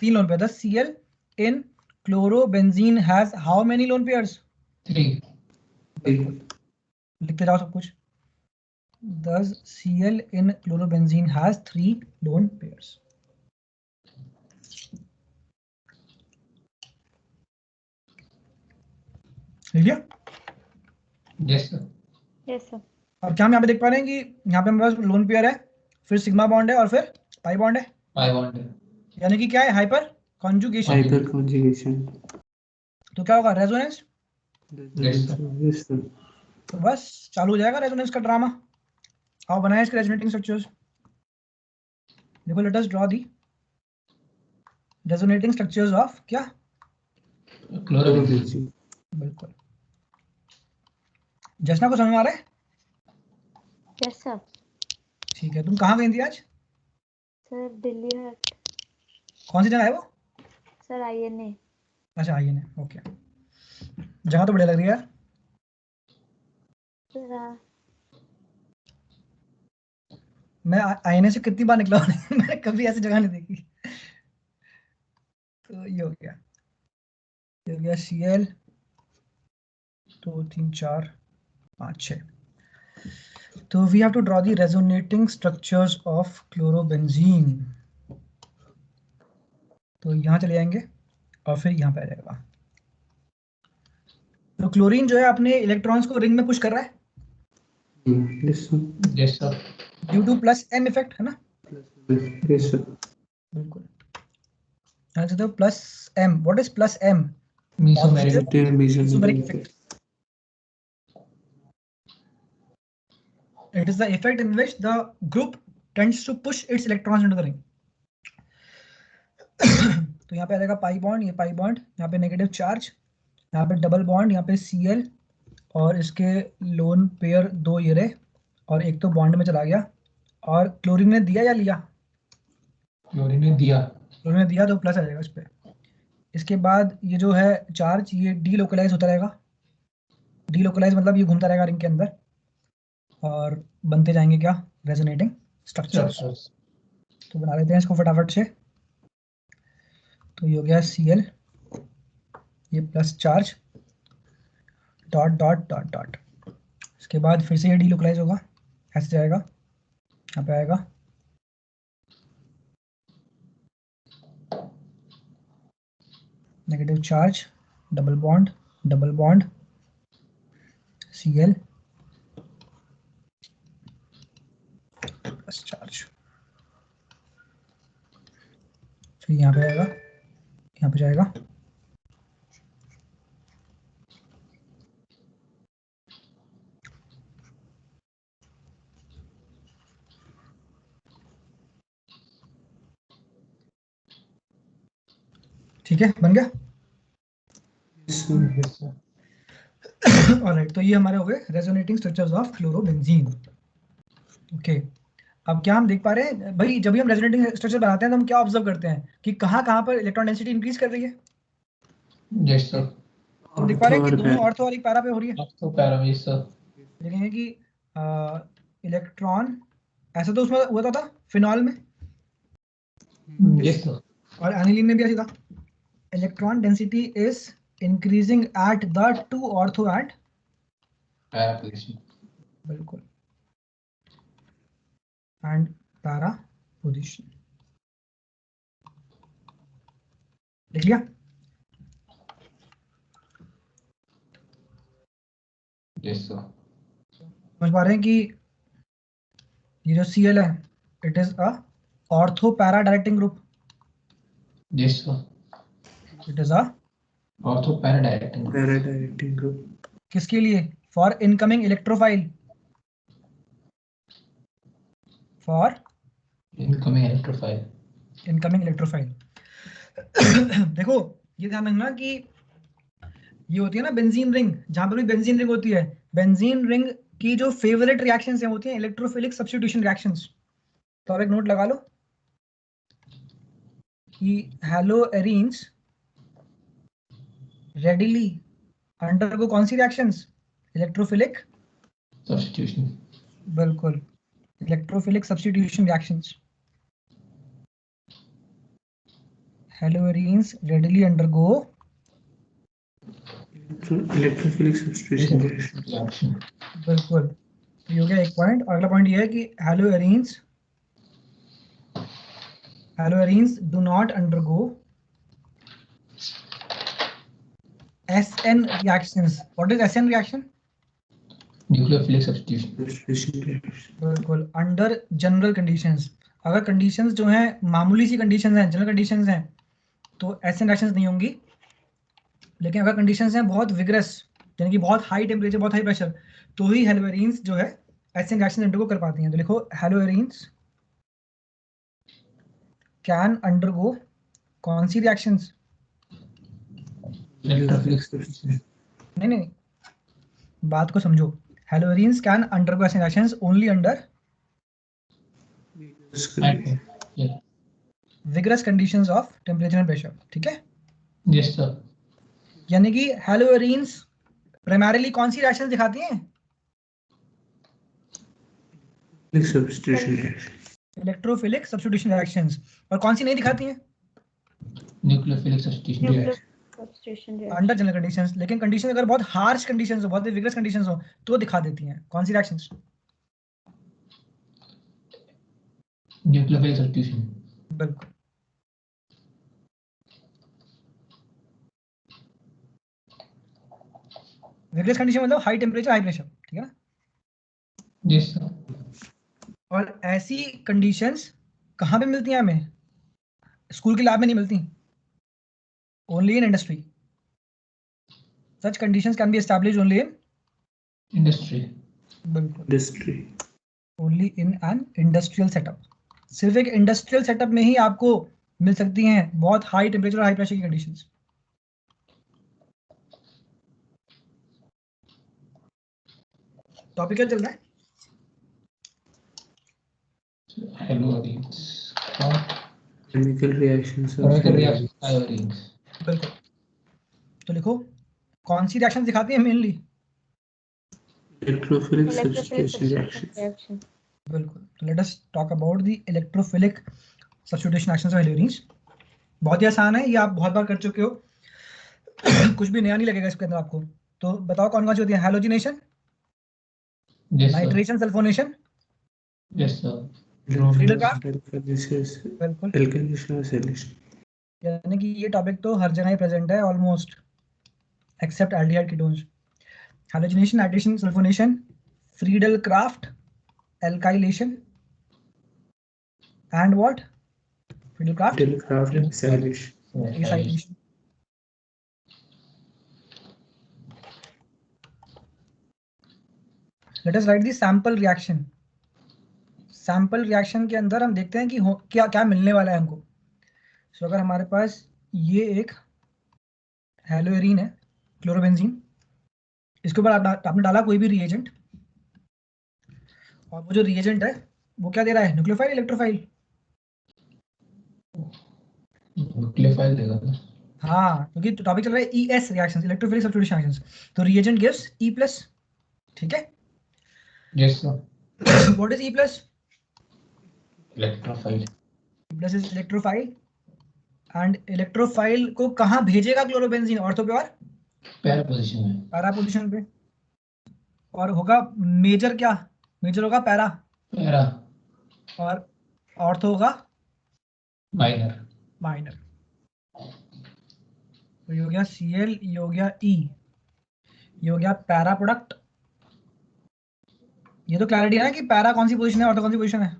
तीन lone pair. The Cl in chlorobenzene has how many lone pairs? 3। लिखते जाओ सब कुछ। The Cl in chlorobenzene has 3 lone pairs. लिख लिया? Yes sir. अब क्या हम यहाँ पे देख पा रहे हैं कि यहाँ पे हमारे पास लोन पेयर है, फिर सिग्मा बॉन्ड है और फिर पाई बॉन्ड है। यानी कि क्या है? Hyper conjugation. तो क्या होगा? रेजोनेंस। तो बस चालू हो जाएगा रेजोनेंस का ड्रामा। आओ बनाए इसके रेजोनेटिंग स्ट्रक्चर्स। देखो, let us draw the resonating structures of क्या? क्लोरोबेंजीन। बिल्कुल। जशना को समझ में आ रहा है? Yes sir. ठीक है, तुम कहाँ गई थी आज? सर दिल्ली हाट। कौन सी जगह है वो? Sir INA। अच्छा INA, ओके। जगह तो बढ़िया लग रही है यार। मैं INA से कितनी बार निकला हूँ मैंने कभी ऐसी जगह नहीं देखी। तो ये हो गया, Cl 2 3 4 5 6। तो we have to draw the resonating structures of chlorobenzene. तो यहाँ चले जाएंगे और फिर यहाँ पे आ जाएगा। तो क्लोरीन जो है अपने इलेक्ट्रॉन्स को रिंग में पुश कर रहा है ड्यू टू +m इफेक्ट, है ना? बिल्कुल। तो +m, what is +m? Mesomeric effect. It is the effect in which the group tends to push its electrons into the ring. तो यहाँ पे आ जाएगा पाई बॉन्ड, ये पाई बॉन्ड, यहाँ पे नेगेटिव चार्ज, यहाँ पे डबल बॉन्ड, यहाँ पे Cl और इसके लोन पेयर 2 ये रहे, और एक तो बॉन्ड में चला गया। और क्लोरीन ने दिया या लिया? क्लोरीन ने दिया तो प्लस आ जाएगा इस पे। इसके बाद ये जो है चार्ज, ये डीलोकलाइज होता रहेगा। डीलोकलाइज मतलब ये घूमता रहेगा रिंग के अंदर, और बनते जाएंगे क्या? Resonating structures. तो बना लेते हैं इसको फटाफट से। तो ये हो गया Cl ये plus charge dot dot dot dot, इसके बाद फिर से ये डीलोकलाइज होगा, ऐसे जाएगा, यहाँ पे आएगा, negative charge, double bond Cl plus charge, फिर यहाँ पे आएगा, यहाँ पे जाएगा, ठीक है, बन गया। ऑलराइट, तो ये हमारे हो गए resonating structures of fluorobenzene. Okay, अब क्या हम देख पा रहे हैं भाई, जब भी हम रेजोनेटिंग स्ट्रक्चर बनाते हैं तो हम क्या ऑब्जर्व करते हैं कि कहाँ कहाँ पर इलेक्ट्रॉन डेंसिटी इंक्रीज कर रही है। Yes sir. हम देख पा रहे हैं कि दोनों ऑर्थो और एक पैरा पे हो रही है। Ortho para, yes sir. देखेंगे कि इलेक्ट्रॉन ऐसा तो उसमें हुआ था फिनॉल में, यस सर। और एनिलीन में भी ऐसा था। Electron density is increasing at the two ortho and para position. बिल्कुल, एंड पैरा पोजीशन। लिख लिया? Yes sir. समझ पा रहे हैं कि ये जो Cl है, it is a ortho para directing group. Yes sir. It is a ortho para directing. Para directing group किसके लिए? For incoming electrophile, for incoming electrophile. Incoming electrophile. देखो ये ध्यान रखना कि ये होती है ना बेंजीन रिंग, जहां पर भी बेंजीन रिंग होती है, बेंजीन रिंग की जो फेवरेट रिएक्शंस हैं होती हैं इलेक्ट्रोफिलिक सब्स्टिट्यूशन रिएक्शंस। तो आप एक नोट लगा लो कि हैलोएरीन्स रेडिली अंडरगो कौन सी रिएक्शंस? Electrophilic substitution. बिल्कुल, electrophilic substitution reactions. Haloarenes readily undergo electrophilic substitution reaction. बिल्कुल, तो ये हो गया एक पॉइंट। अगला पॉइंट ये है कि haloarenes do not undergo SN reactions. What is SN reaction? Nucleophilic substitution. बिल्कुल, अंडर जनरल कंडीशंस। अगर कंडीशंस जो हैं मामूली सी कंडीशंस हैं, जनरल कंडीशंस हैं, तो SN रिएक्शंस नहीं होंगी। लेकिन अगर कंडीशंस हैं बहुत विग्रस, यानी कि बहुत हाई टेम्परेचर, बहुत हाई प्रेशर, तो ही हैलोएरीन्स जो है SN रिएक्शन अंडरगो कर पाती हैं। तो लिखो हैलोएरीन्स कैन अंडरगो कौन सी रिएक्शंस? Electrophilic substitution. नहीं, बात को समझो। Haloarenes can undergo SN reactions only under vigorous conditions of temperature and pressure. ठीक है? Yes sir. यानी कि हैलोएरीन्स प्राइमरीली कौन सी रिएक्शंस दिखाती हैं? Electrophilic substitution reactions. और कौन सी नहीं दिखाती हैं? Nucleophilic substitution under general conditions. लेकिन कंडीशन अगर बहुत हार्श कंडीशंस हो, बहुत विग्रस कंडीशंस हो, तो दिखा देती हैं। कौन सी रिएक्शंस? Nucleophilic substitution. बिल्कुल, विग्रस कंडीशन मतलब हाई टेम्परेचर हाई प्रेशर। ठीक है ना? Yes sir. और ऐसी कंडीशंस कहाँ पे मिलती हैं हमें? स्कूल की लैब में नहीं मिलती, only in industry. Such conditions can be established only in industry. बिल्कुल, industry. Only in an industrial setup. सिर्फ एक इंडस्ट्रियल सेटअप में ही आपको मिल सकती हैं बहुत हाई टेम्परेचर और हाई प्रेशर की कंडीशंस। टॉपिक क्या चल रहा है? Haloarenes. Chemical reactions chemical reaction haloarenes. बिल्कुल, तो लिखो कौन सी रिएक्शन दिखाती है मेनली? Electrophilic substitution reaction. बिल्कुल, तो let us talk about the electrophilic substitution reactions of haloarenes. बहुत ही आसान है, ये आप बहुत बार कर चुके हो। कुछ भी नया नहीं लगेगा इसके अंदर आपको। तो बताओ कौन कौन सी होती है? Halogenation, Yes, sir. Nitration, sulphonation, Yes, sir. Friedel-Crafts? बिल्कुल, Alkylation or acylation. यानी कि ये टॉपिक तो हर जगह ही प्रेजेंट है almost, except aldehyde ketones. Halogenation, nitration, sulphonation, Friedel Crafts, alkylation and what? Friedel Crafts, Telegraph acylation. Acylation. Let us write the sample reaction. Sample reaction के अंदर हम देखते हैं कि क्या क्या मिलने वाला है हमको। सो अगर हमारे पास ये एक हेलोएरीन है, क्लोरोबेंजीन, इसके ऊपर आपने डाला कोई भी रिएजेंट, और वो जो रिएजेंट है वो क्या दे रहा है? Nucleophile, electrophile? न्यूक्लियोफाइल देगा ना? हाँ, क्योंकि टॉपिक चल रहा है ES reactions, electrophilic substitution reactions. तो रिएजेंट गिव्स E+, ठीक है? Yes, sir. What is E+? Electrophile. E+ is electrophile, and electrophile को कहाँ भेजेगा क्लोरोबेंजीन? ऑर्थो पे और पैरा पोजीशन में. पैरा पोजीशन पे। और होगा मेजर क्या? मेजर होगा पैरा, पैरा. और ऑर्थो होगा माइनर. माइनर। तो ये हो गया Cl, ये हो गया E, ये हो गया पैरा प्रोडक्ट। ये तो क्लैरिटी है ना कि पैरा कौन सी पोजीशन है, ऑर्थो कौन सी पोजीशन है?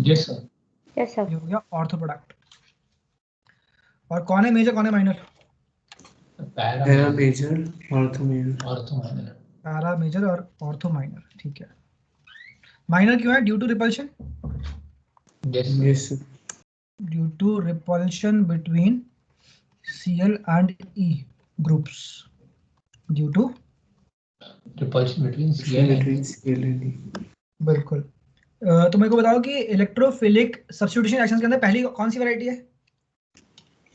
Yes, sir. Yes, sir. ये हो गया ऑर्थो प्रोडक्ट। और कौन है मेजर, कौन है minor? Para. Para major, ortho major. Ortho minor. Para major और ऑर्थो माइनर, ठीक है। माइनर क्यों है? Due to repulsion, Yes, sir. Yes, sir. Due to repulsion between Cl and E groups, due to Repulsion between Cl and Between Cl and E. बिल्कुल। तो मेरे को बताओ कि इलेक्ट्रोफिलिक सब्स्टिट्यूशन रिएक्शंस के अंदर पहली कौन सी वैरायटी है?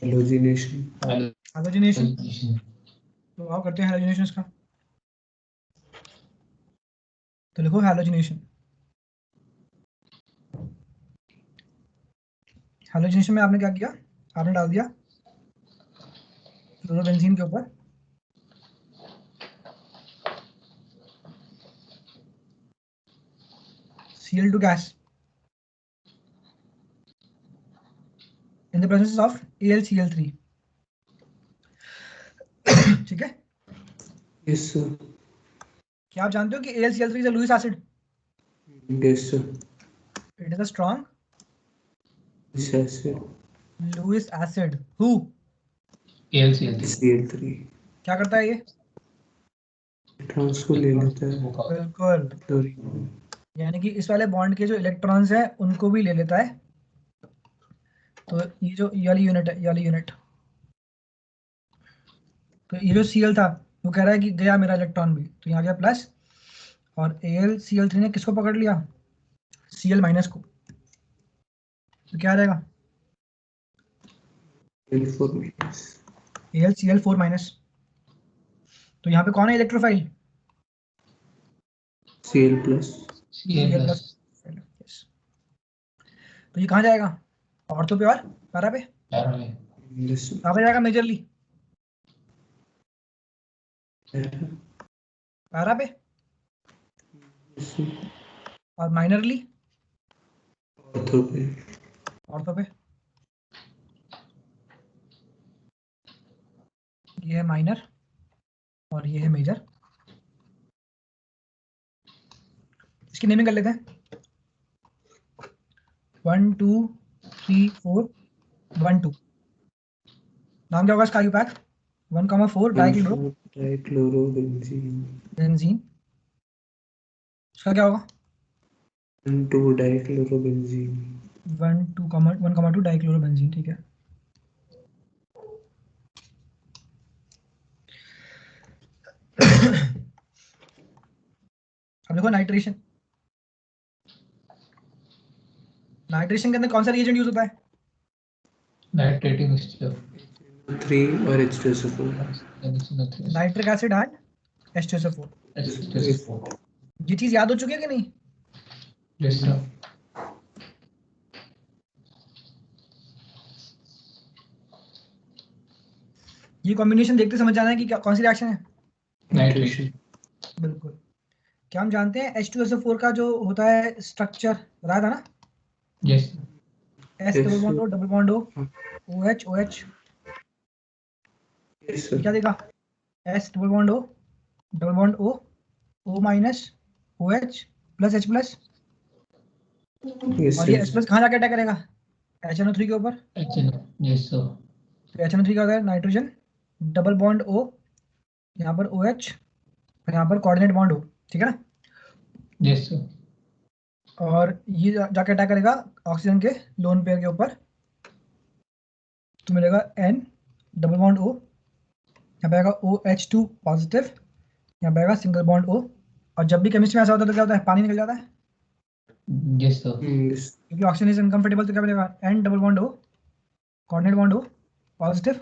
Halogenation. हैलोजिनेशन। halogenation. तो आओ करते हैं हैलोजिनेशन का। तो लिखो हैलोजिनेशन। हैलोजिनेशन में आपने क्या किया? आपने डाल दिया क्लोरोबेंजीन के ऊपर Cl2 gas in the presence of AlCl3, ठीक है? Yes, sir. क्या आप जानते हो कि AlCl3 is a Lewis acid? Yes, sir. It is a strong This acid. Lewis acid. Who? AlCl3. Cl3. क्या करता है ये? इलेक्ट्रॉन्स को ले लेता है. बिल्कुल, क्लोरीन. यानी कि इस वाले बॉन्ड के जो इलेक्ट्रॉन्स हैं उनको भी ले लेता है। तो ये जो ये वाली यूनिट है, ये वाली यूनिट, तो ये जो Cl था वो कह रहा है कि गया मेरा इलेक्ट्रॉन भी, तो यहाँ गया प्लस, और AlCl3 ने किसको पकड़ लिया? Cl माइनस को। तो क्या आ जाएगा? L4 minus. AlCl4 minus. तो यहाँ पे कौन है electrophile? Cl plus. Cl plus. Yes. तो ये कहाँ जाएगा? ऑर्थो पे और पैरा पे? पैरा में. Yes, sir. कहाँ पे जाएगा मेजरली? Para. पैरा पे। Yes, sir. और माइनरली Ortho पे. ऑर्थो पे। ये है माइनर और ये है मेजर। इसकी नेमिंग कर लेते हैं। 1 2 3 4 1 2। नाम क्या होगा इसका? IUPAC 1,4 dichloro Dichlorobenzene. बेंजीन। इसका क्या होगा? 1,2 dichlorobenzene. 1,2 डाइक्लोरो बेंजीन, ठीक है। अब देखो नाइट्रेशन। नाइट्रेशन के अंदर कौन सा रिएजेंट यूज होता है? Nitrating mixture. 3 और H2SO4. Nitric acid and H2SO4। H2SO4. ये चीज याद हो चुकी है कि नहीं? Yes, sir. ये कॉम्बिनेशन देखते समझ जाना है कि क्या कौन सी रिएक्शन है। नाइट्रेशन। बिल्कुल। क्या हम जानते हैं H2SO4 का जो होता है स्ट्रक्चर बताया था ना? Yes S Yes, double bond sir. O double bond O OH OH Yes, ये क्या sir. देगा? S double bond O double bond O minus OH plus H plus, Yes, और ये sir. H प्लस कहाँ जाके अटैक करेगा? HNO3 के ऊपर। Yes sir. तो HNO3 का होता है नाइट्रोजन डबल बॉन्ड O, यहाँ पर OH और यहाँ पर कोऑर्डिनेट बॉन्ड O, ठीक है ना? Yes sir. और ये जाके अटैक करेगा ऑक्सीजन के लोन पेयर के ऊपर, तो मिलेगा N डबल बॉन्ड O, यहाँ पे आएगा OH2 पॉजिटिव, यहाँ पे आएगा सिंगल बॉन्ड O, और जब भी केमिस्ट्री में ऐसा होता है तो क्या होता है? पानी निकल जाता है, यस सर। Yes. क्योंकि ऑक्सीजन इज इनकम्फर्टेबल, तो क्या मिलेगा? N double bond O coordinate bond O positive,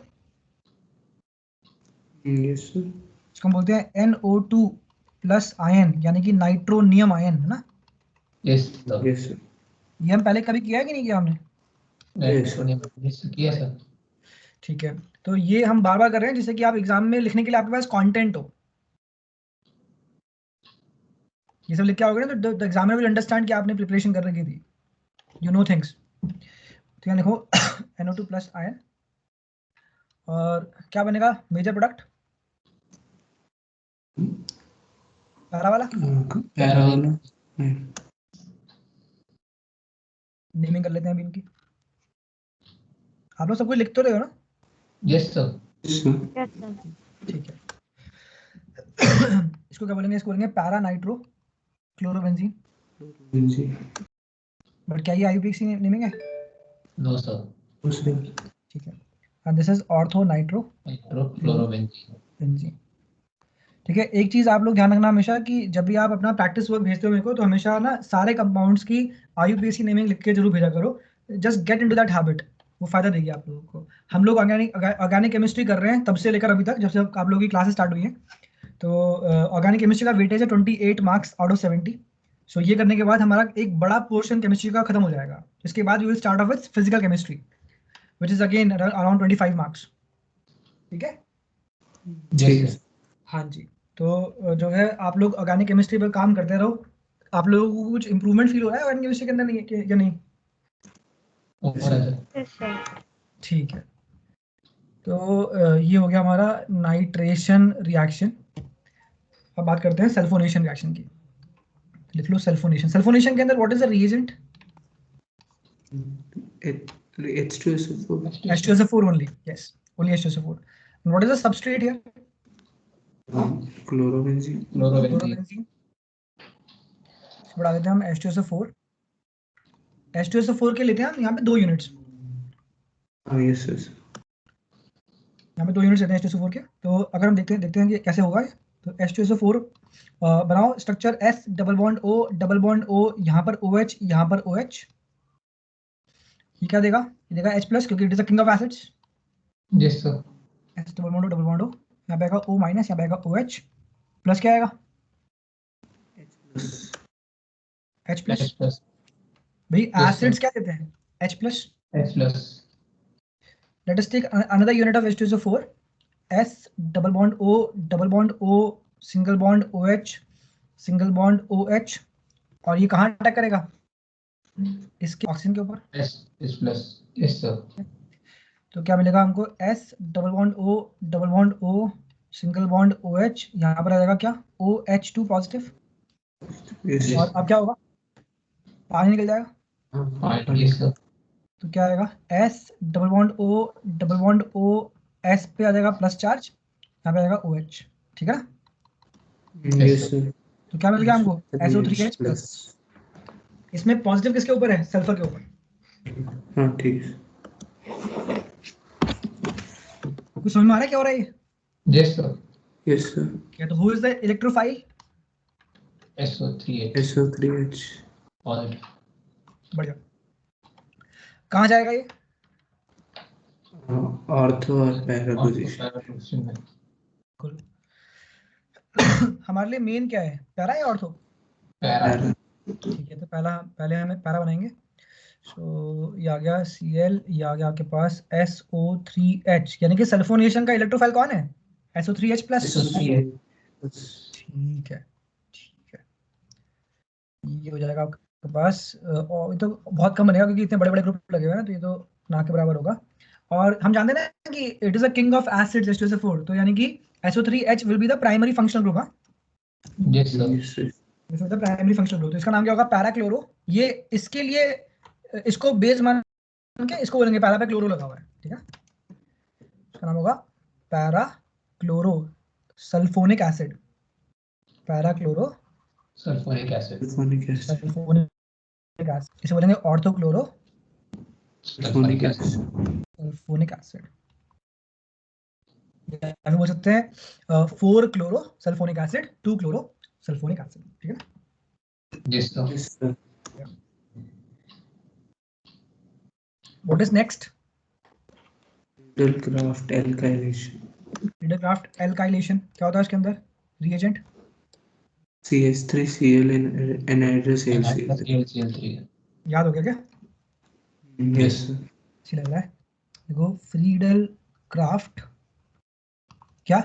Yes, sir. इसको हम बोलते हैं NO2 प्लस आयन, यानी कि नाइट्रोनियम आयन, है ना? Yes sir. Yes, sir. ये हम पहले कभी किया है कि नहीं किया हमने? यस किया सर। ठीक है, तो ये हम बार बार कर रहे हैं जिससे कि आप एग्जाम में लिखने के लिए आपके पास कंटेंट हो। ये सब लिख के आओगे ना तो द एग्जामिनर विल अंडरस्टैंड कि आपने प्रिपरेशन कर रखी थी, यू नो थिंग्स। तो यहाँ लिखो NO2 प्लस आयन, और क्या बनेगा मेजर प्रोडक्ट? पैरा वाला पैरावाला। नेमिंग कर लेते हैं अभी इनकी। आप लोग सब कुछ लिख तो रहे हो ना? Yes sir. Yes, sir. Yes sir. ठीक है। इसको क्या बोलेंगे? इसको बोलेंगे para nitro chlorobenzene. Benzie. But क्या ये IUPAC नेमिंग है? No sir. Yes, sir. ठीक है। And this is ortho nitro nitrochlorobenzene. Benzene. ठीक है, एक चीज आप लोग ध्यान रखना हमेशा कि जब भी आप अपना प्रैक्टिस वर्क भेजते हो मेरे को, तो हमेशा ना सारे कंपाउंड्स की IUPAC नेमिंग लिख के जरूर भेजा करो। Just get into that habit, वो फायदा देगी आप लोगों को। हम लोग ऑर्गेनिक केमिस्ट्री कर रहे हैं तब से लेकर अभी तक, जब से आप लोगों की क्लासेस स्टार्ट हुई हैं। तो ऑर्गेनिक केमिस्ट्री का वेटेज है 28 मार्क्स आउट ऑफ 70। सो ये करने के बाद हमारा एक बड़ा पोर्शन केमिस्ट्री का खत्म हो जाएगा। इसके बाद we will start off with physical chemistry which is again around 25 marks. ठीक है? Yes sir. हाँ जी। तो जो है आप लोग ऑर्गेनिक केमिस्ट्री पर काम करते रहो। आप लोगों को कुछ इंप्रूवमेंट फील हो रहा है ऑर्गेनिक केमिस्ट्री के अंदर नहीं या नहीं? Yes sir. ठीक है, तो ये हो गया हमारा नाइट्रेशन रिएक्शन। अब बात करते हैं सल्फोनेशन रिएक्शन की। लिख लो सल्फोनेशन। सल्फोनेशन के अंदर what is the reagent? H2SO4. H2SO4 only. Yes, only H2SO4. And what is the substrate here? Chlorobenzene. Chlorobenzene. इसको बढ़ा देते हैं हम H2SO4। H2SO4 के लेते हैं हम यहाँ पे 2 यूनिट्स, Yes, sir. यहाँ पे 2 यूनिट्स लेते हैं H2SO4 के। तो अगर हम देखते हैं कि कैसे होगा ये। तो H2SO4 बनाओ structure S double bond O double bond O, यहाँ पर OH यहाँ पर OH। ये क्या देगा? ये देगा H प्लस, क्योंकि it is the king of acids. Yes sir. S double bond O double bond O, यहाँ पे आएगा O माइनस, यहाँ पे आएगा OH प्लस, क्या आएगा? H plus. H plus. भाई Yes, एसिड्स sir. क्या देते हैं? H plus. H plus. Let us take another unit of H2SO4. S double bond O double bond O single bond OH single bond OH, और ये कहाँ attack करेगा? इसके oxygen के ऊपर। H plus. Yes sir. तो क्या मिलेगा हमको? S double bond O double bond O single bond OH, यहाँ पर आ जाएगा क्या? OH2 positive. Yes. और अब क्या होगा? पानी निकल जाएगा। Yes sir. तो क्या आएगा? S double bond O double bond O, S पे आ जाएगा प्लस चार्ज, यहाँ पे आएगा OH। ठीक है ना? Yes, sir. तो क्या मिल गया हमको? SO3H plus. इसमें पॉजिटिव किसके ऊपर है? सल्फर के ऊपर। हाँ ठीक है। कुछ समझ में आ रहा है क्या हो रहा है ये? Yes sir. Yes, sir. क्या? तो who is the electrophile? SO3H। SO3H. Positive. बढ़िया। कहाँ जाएगा ये? ऑर्थो और पैरा पोजीशन में। Cool. हमारे लिए मेन क्या है? पैरा या ऑर्थो? पैरा। ठीक है, तो पहले हमें पैरा बनाएंगे। सो ये आ गया Cl, ये आ गया आपके पास SO3H, यानी कि सल्फोनेशन का इलेक्ट्रोफाइल कौन है? SO3H plus. ठीक है, ठीक है, ये हो जाएगा आपके पास। और ये तो बहुत कम बनेगा क्योंकि इतने बड़े बड़े ग्रुप लगे हुए हैं ना, तो ये तो ना के बराबर होगा। और हम जानते हैं ना कि it is a king of acids H2SO4, तो यानी कि SO3H will be the primary functional group. हाँ, Yes, sir. Yes, sir. This is the primary functional group. तो इसका नाम क्या होगा? पैराक्लोरो। ये इसके लिए इसको बेस मान के इसको बोलेंगे पैरा पे क्लोरो लगा हुआ है, ठीक है। इसका नाम होगा parachloro sulphonic acid. Parachloro Sulfuric acid. Sulfonic acid. Sulphonic acid, इसे बोलेंगे orthochloro Sulfuric acid. Sulphonic acid. या फिर बोल सकते हैं 4 chloro sulphonic acid, 2 chloro sulphonic acid, ठीक है। Yes, sir. Yes, sir. What is next? Littlecraft alkylation. Friedel Crafts alkylation. क्या होता है इसके अंदर? Reagent CH3Cl and anhydrous Anhydrous AlCl3. AlCl3. याद हो गया क्या? Yes, sir. अच्छी लग रहा है। देखो फ्रीडल क्राफ्ट क्या?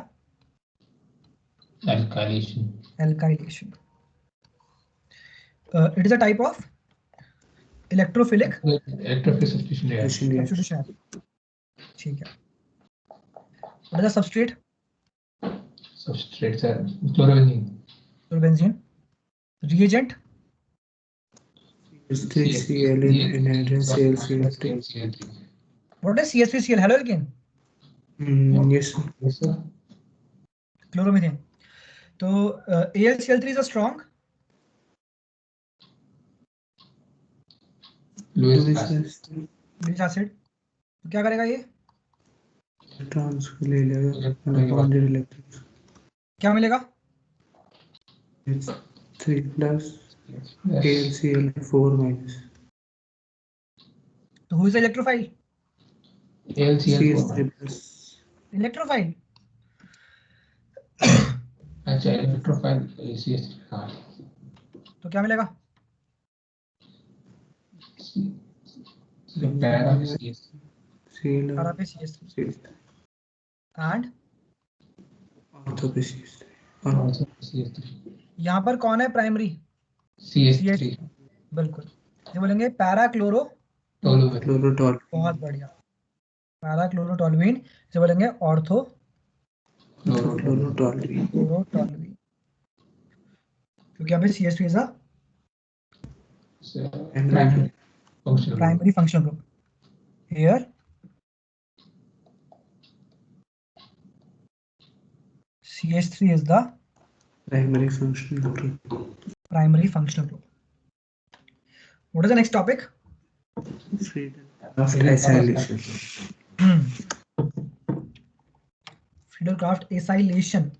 Alkylation. Alkylation. It is a type of electrophilic Electrophilic substitution reaction. Substitution. ठीक है। What is the substrate? Substrates are chlorobenzene. Benzene. Reagent CH3Cl and anhydrous AlCl3. AlCl3. What is CH3Cl? Hello alkane, Yes, sir. Yes, sir. Chloromethane. तो AlCl3 is a strong Lewis Lewis acid. acid. Lewis acid. तो क्या करेगा ये? Electrons को ले लेगा bonded electrons. क्या मिलेगा? It's 3 plus Yes. AlCl4 minus. तो who is the electrophile? AlCl4 CH3 minus. plus. Electrophile अच्छा, electrophile AlCl3. हाँ. तो क्या मिलेगा? Para CH3. Cl पैरा पे CH3 CH3. एंड Ortho पे CH3. Also CH3. यहाँ पर कौन है प्राइमरी? CH3. बिल्कुल, ये बोलेंगे पैरा क्लोरो। Toluene. Chlorotoluene. बहुत बढ़िया, पैरा क्लोरोटोलुईन। इसे बोलेंगे ऑर्थो Chlorotoluene. क्लोरोटोलुईन, क्योंकि यहाँ पे CH3 is a Primary. Functional. Primary functional group. Here CH3 is the Primary functional group. primary functional group. What is the next topic? Friedel-Crafts acylation. Friedel-Crafts acylation.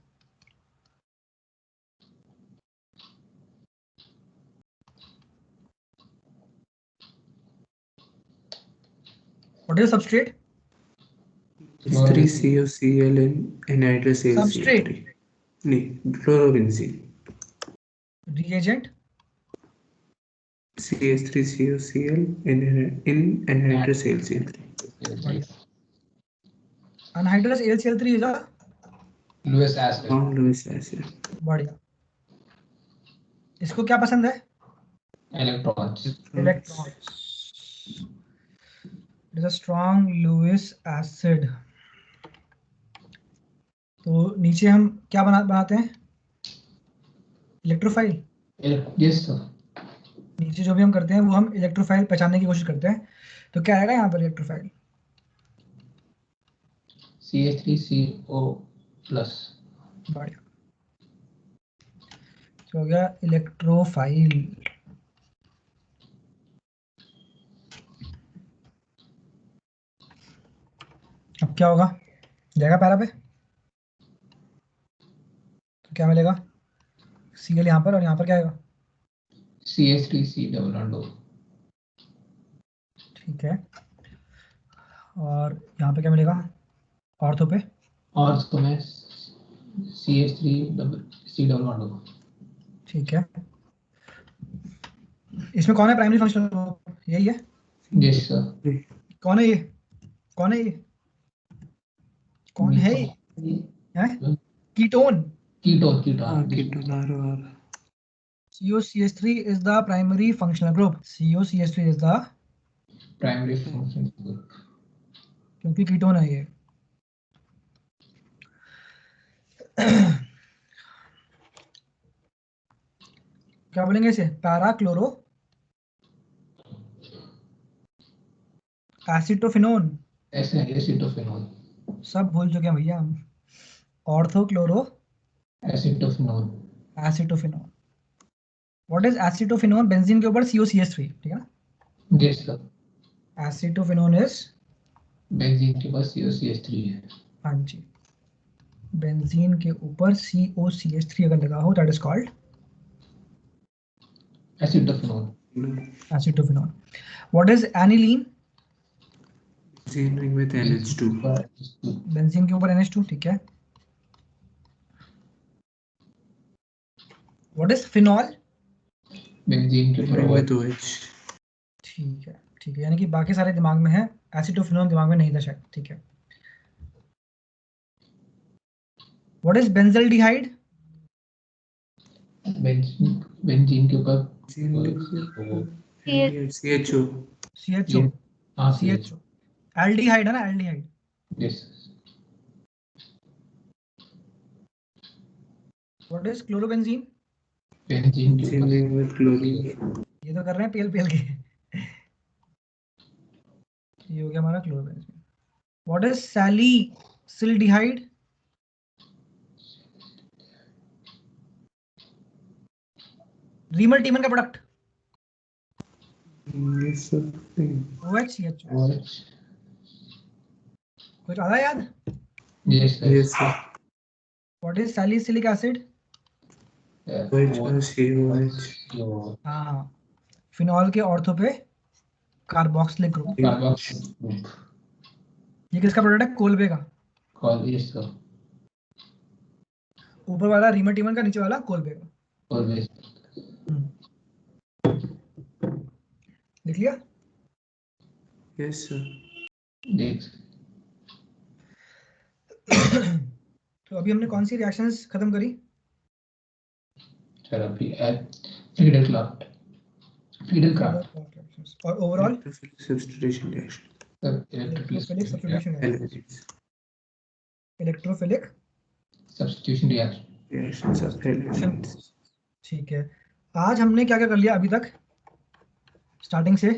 What is the substrate? H3COCl and anhydrous AlCl3. Substrate. नहीं, chlorobenzene. Reagent. CH3COCl in anhydrous AlCl3. Anhydrous AlCl3 is a Lewis acid. Lewis acid. बढ़िया। इसको क्या पसंद है? Electrons. Electrons. It is a strong Lewis acid. तो नीचे हम क्या बनाते हैं? इलेक्ट्रोफाइल। Yes, sir. नीचे जो भी हम करते हैं वो हम इलेक्ट्रोफाइल पहचानने की कोशिश करते हैं। तो क्या आएगा यहाँ पर इलेक्ट्रोफाइल? CH3CO plus. बढ़िया, तो हो गया इलेक्ट्रोफाइल। अब क्या होगा? जाएगा पैरा पे, तो क्या मिलेगा? Cl यहाँ पर और यहाँ पर क्या आएगा? CH3C double bond O. ठीक है, और यहाँ पे क्या मिलेगा? ऑर्थो पे और तो मैं CH3 double C double bond O. ठीक है। इसमें कौन है प्राइमरी फंक्शनल ग्रुप? यही है। Yes, sir. कौन है ये? कौन है ये? कौन है ये? हैं? कीटोन. Ketone. हाँ ketone R COCH3 is the primary functional group. COCH3 is the, Primary function group. क्योंकि कीटोन है ये. क्या बोलेंगे इसे? Para chloro acetophenone. Acetophenone. सब भूल चुके हैं भैया हम. Ortho chloro Acetophenone. Acetophenone. What is acetophenone? Benzene के ऊपर COCH3, ठीक है ना? Yes, sir. Acetophenone is, Benzene के पास COCH3 है. हाँ जी, बेंजीन के ऊपर COCH3 अगर लगा हो, that is called Acetophenone. Acetophenone. What is aniline? Benzene ring with NH2. Benzene के ऊपर NH2, ठीक है. What is phenol? Benzene के Ring ऊपर with OH. ठीक है, ठीक है, यानी कि बाकी सारे दिमाग में है, एसिटोफिनोन दिमाग में नहीं था शायद, ठीक है. What is benzaldehyde? Benzene के ऊपर CHO. CHO. हाँ CHO. एल्डिहाइड है ना, aldehyde. Yes. What is chlorobenzene? Benzene के Benzene ऊपर ring with chlorine. ये तो कर रहे हैं PL के. ये हो गया हमारा chlorobenzene. What is salicylaldehyde? Reimer Tiemann का product. Yes sir. OH. OH. कुछ आ रहा है याद? Yes, sir. Yes sir. What is salicylic acid? COH. हाँ, फिनॉल के ऑर्थो पे कार्बोक्सिलिक ग्रुप. Carboxylic group. ये किसका प्रोडक्ट है? कोलबे का. Yes, sir. ऊपर वाला रीमल टीमन का, नीचे वाला कोलबे का. Always. लिख लिया? Yes sir. Next. तो अभी हमने कौन सी रिएक्शंस खत्म करी? Sir, अभी Friedel-Crafts. और overall Electrophilic substitution reaction. Electrophilic substitution reaction. Halogens. Electrophilic Substitution reaction. Reactions of halogens. ठीक है. आज हमने क्या क्या कर लिया अभी तक स्टार्टिंग से?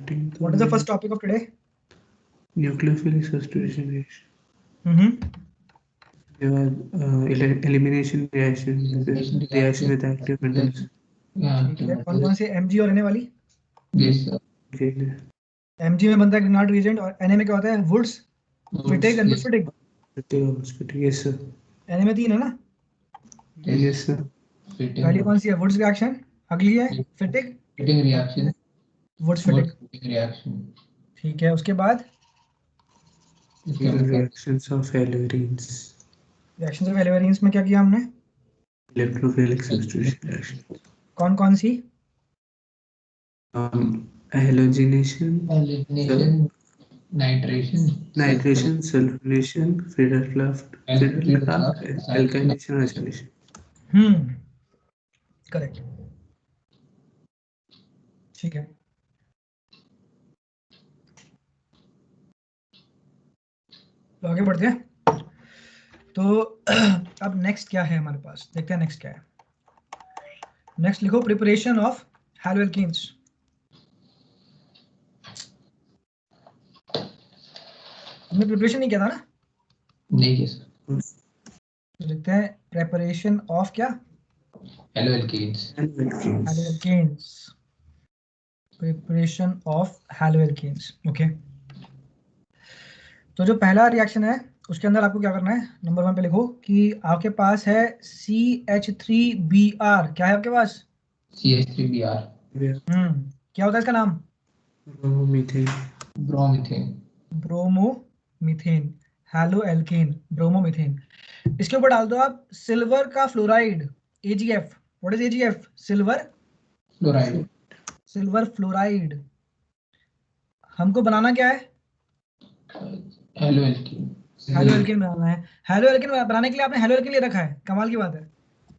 What is the first topic of today? Nucleophilic substitution reaction. Hmm. There are elimination reaction with active metals. ठीक है. कौन कौन से? Mg और Na वाली. Yes, sir. Mg में बनता है ग्रिनार्ड रिएजेंट और Na में क्या होता है? Wurtz Fittig and Fittig. Yes sir. Na में 3 है ना? Yes sir. पहली कौन सी है? Wurtz reaction. अगली है Fittig. Fitting reaction. Wurtz Fittig. Fitting reaction. ठीक है. उसके बाद Reactions of halogens. Reactions of haloarenes में क्या किया हमने? Electrophilic substitution reaction. कौन कौन सी? Halogenation, Elimination. Nitration. sulfonation, Friedel-Crafts, alkylation, isolation. Correct. ठीक है. तो आगे बढ़ते हैं. तो अब नेक्स्ट क्या है हमारे पास? देखते हैं नेक्स्ट क्या है. नेक्स्ट लिखो प्रिपरेशन ऑफ हैलोएल्कीन्स. हमने प्रिपरेशन नहीं किया था ना? नहीं है सर. तो लिखते हैं प्रिपरेशन ऑफ क्या? Haloalkanes. Haloalkanes. Preparation of haloalkanes. Okay. तो जो पहला रिएक्शन है उसके अंदर आपको क्या करना है? नंबर 1 पे लिखो कि आपके पास है CH3Br. क्या है आपके पास? CH3Br. क्या होता है इसका नाम? Bromomethane. Bromethane. Bromomethane. Haloalkane bromomethane. इसके ऊपर डाल दो आप सिल्वर का fluoride AgF. What is AgF? Silver Fluoride. Silver fluoride. हमको बनाना क्या है? Hello alkene. हेलो एल्केन बनाना है। हेलो एल्केन बनाने के लिए आपने हेलो एल्केन ले रखा है, कमाल की बात है,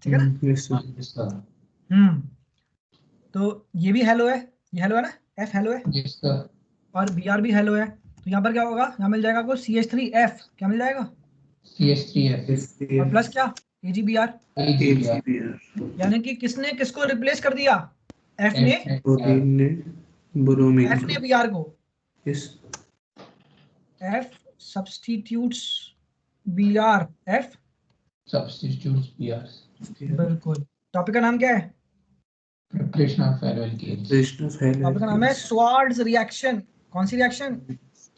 ठीक है ना? Yes, sir. Yes sir. तो ये भी हेलो है, ये हेलो है ना, एफ हेलो है, यस सर। और बी आर भी हेलो है। तो यहाँ पर क्या होगा, यहाँ मिल जाएगा आपको CH3F, क्या मिल जाएगा, CH3F। Yes, और प्लस क्या, AgBr। AgBr. यानी कि किसने किसको रिप्लेस कर दिया, F ने Protein ने bromine F ने को. Br को, Yes. F substitutes Br, F substitutes BR। बिल्कुल। टॉपिक का नाम क्या है? Preparation of hello alkene. Preparation of topic का नाम है halogens. Swarts reaction. कौन सी रिएक्शन?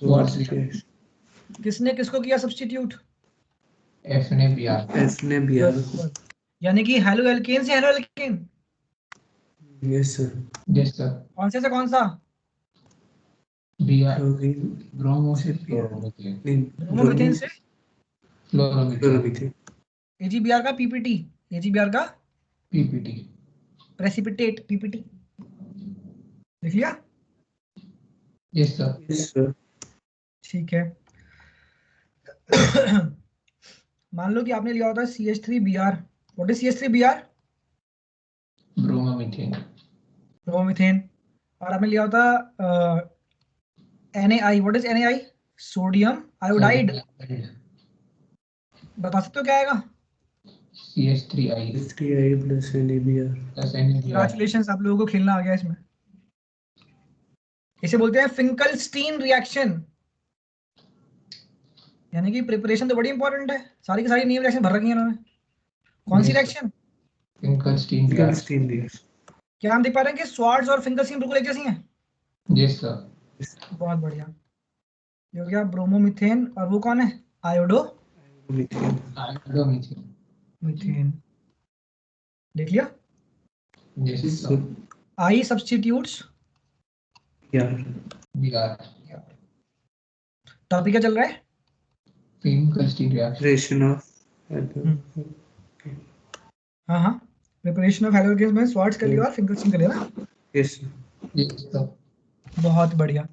Schwarz reaction. किसने किसको किया सब्स्टिट्यूट? F ने BR। F ने Br को. बिल्कुल। यानी कि हेलो एल्केन से halo alkane, Yes, sir. Yes sir. कौन से कौन सा? BR Chlorine ब्रोमो से से Br. फ्लोरोमीथेन। नहीं, ब्रोमोमीथेन से फ्लोरोमीथेन। Chloromethane. AgBr का PPT, AgBr का PPT। प्रेसिपिटेट PPT, लिख लिया? Yes sir. Yes, sir. ठीक है। मान लो कि आपने लिया होता है CH3Br। What is CH3Br? Bromomethane. Bromomethane. और आपने लिया होता NaI। What is NaI? Sodium iodide. बता सकते हो क्या आएगा? CH3I H3I plus NaBr. Plus NaBr। Congratulations, आप लोगों को खेलना आ गया इसमें। इसे बोलते हैं फिंकलस्टीन रिएक्शन। यानी कि प्रिपरेशन तो बड़ी इंपॉर्टेंट है, सारी की सारी नेम रिएक्शन भर रखी है इन्होंने। कौन सी reaction? Finkelstein BR। Finkelstein reaction. क्या हम देख पा रहे हैं कि स्वार्ट्ज और फिंकलस्टीन बिल्कुल एक जैसी हैं? Yes sir. बहुत बढ़िया। ये हो गया ब्रोमोमीथेन, और वो कौन है? Iodo Methane. आयोडोमीथेन। मीथेन। देख लिया? Yes Yes, sir. sir. आई सब्स्टिट्यूट्स Br. BR। टॉपिक क्या चल रहा है? Finkelstein reaction. Preparation of हाँ हाँ, प्रिपरेशन ऑफ हेलोजेंस में स्वार्ट्ज कर लिया और फिंकलस्टीन कर लिया ना। Yes, sir. Yes sir. बहुत बढ़िया।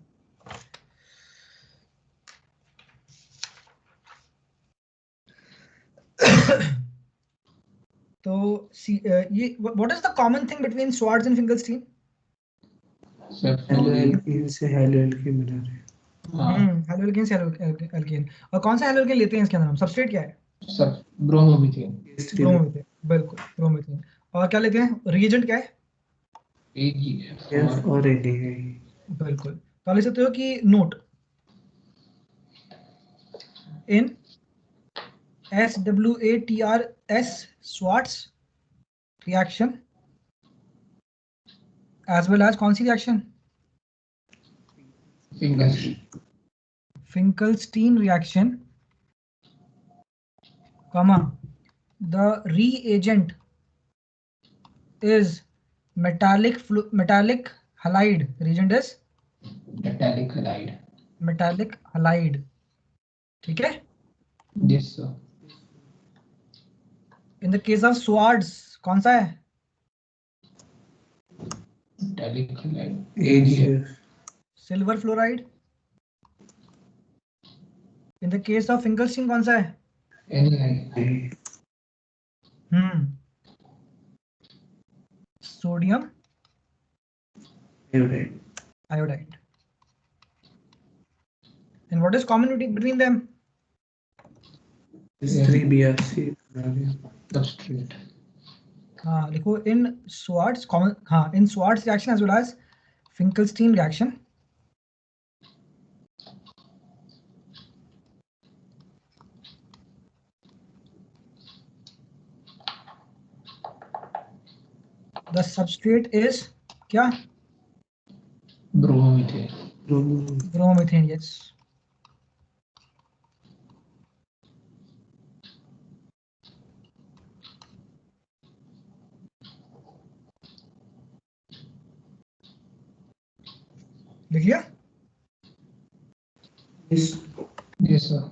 तो ये what is the common thing between Swarts and Finkelstein? Haloalkene से haloalkene बना रहे हैं. हेलो एल्केन से हेलो एल्केन। और कौन सा हेलो एल्केन लेते हैं इसके अंदर हम? सबस्ट्रेट क्या है? सब ब्रोमोमीथेन। ब्रोमोमीथेन, बिल्कुल ब्रोमोमीथेन। और क्या लेते हैं, रिएजेंट क्या है? F और NaI. बिल्कुल। तो आप लिख सकते हो कि note in SWATRS Swarts reaction as well as कौन सी reaction? Finkelstein. Finkelstein reaction, comma the reagent is metallic halide. Reagent is metallic halide. metallic halide, ठीक है? Yes sir. In the case of Swarts कौन सा है? Metallic halide. AgF. Silver fluoride. In the case of Finkelstein कौन सा है? NaI। Sodium Iodide. iodide. And what is common between them? Is 3BRC बना रहे हैं. सबस्ट्रेट। हाँ लिखो इन स्वार्ट्स कॉमन, हाँ in Swarts reaction as well as Finkelstein reaction the substrate is क्या? ब्रोमोमीथेन। Bromomethane, yes. लिख लिया? Yes. Yes sir.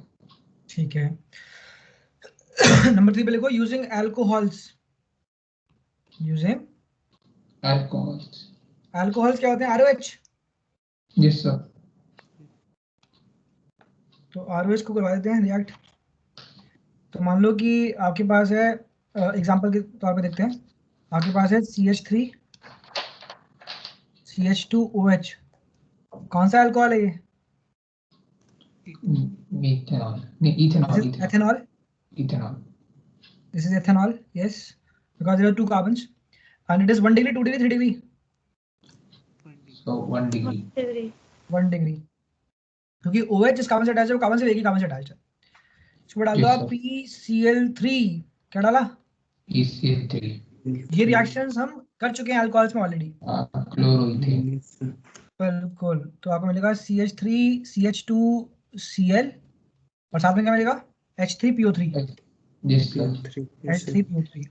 ठीक है। नंबर 3 पे लिखो using alcohols. Using alcohols. Alcohols क्या होते हैं? ROH। Yes sir. तो ROH को करवा देते हैं रिएक्ट। तो मान लो कि आपके पास है, एग्जांपल के तौर पे देखते हैं, आपके पास है CH3 CH2OH। कौन सा अल्कोहल है ये? इथेनॉल, नहीं ethanol, ethanol. Ethanol. This is ethanol, yes, because there are 2 carbons and it is 1 degree, 2 degree, 3 degree. So 1 degree. 1 degree, क्योंकि OH जिस कार्बन से अटैच है वो कार्बन से एक ही कार्बन से अटैच है। इसको डाल दो आप PCl3, क्या डाला? PCl3। ये रिएक्शंस हम कर चुके हैं अल्कोहल्स में ऑलरेडी। क्लोरोइथेन। बिल्कुल, तो आपको मिलेगा CH3 CH2Cl और साथ में क्या मिलेगा? H3PO3। H3PO3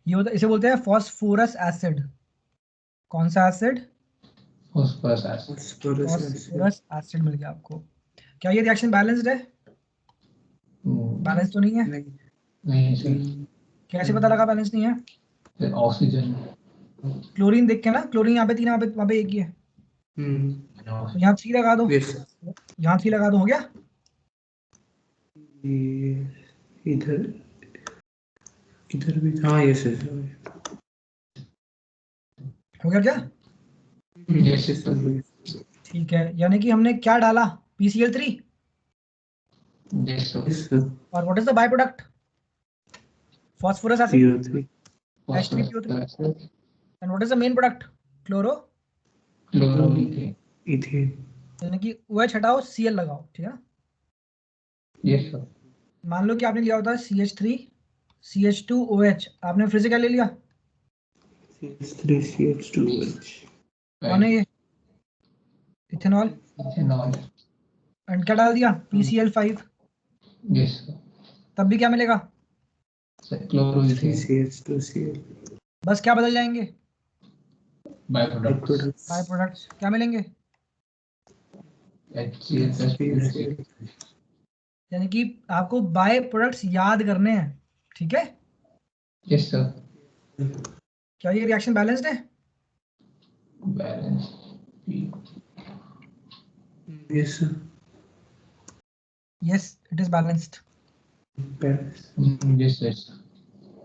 ये होता है, इसे बोलते हैं फॉस्फोरस एसिड। कौन सा एसिड? Phosphorous acid. फॉस्फोरस एसिड मिल गया आपको। क्या ये रिएक्शन बैलेंस्ड है? बैलेंस तो नहीं है। नहीं सर। कैसे पता लगा बैलेंस नहीं है? ऑक्सीजन, क्लोरीन देख के ना, क्लोरीन यहाँ पे 3 है, वहाँ पे 1 ही है, तो यहाँ 3 लगा दो, यहाँ 3 लगा दो, हो गया। इधर इधर भी, हाँ यस यस, हो गया क्या? Yes sir. ठीक है, यानी कि हमने क्या डाला? PCl3। Yes sir. और what is the byproduct? Phosphorous acid, H3PO3। And what is the main product? Chloroethane. यानी कि OH हटाओ, Cl लगाओ, ठीक है ना? Yes sir. मान लो कि आपने लिया होता है CH3 CH2OH, आपने फिर से क्या ले लिया? CH3CH2OH। कौन है ये? इथेनॉल। इथेनॉल। एंड क्या डाल दिया? PCl5। Yes sir. तब भी क्या मिलेगा? क्लोरोइथेन। CH2Cl। बस क्या बदल जाएंगे? By products. बाय प्रोडक्ट्स क्या मिलेंगे? HCl+PCl। यानी कि आपको बाय प्रोडक्ट्स याद करने हैं, ठीक है? Yes sir. क्या ये रिएक्शन बैलेंस्ड है? Balance. Yes sir. Yes, it is balanced. Yes yes.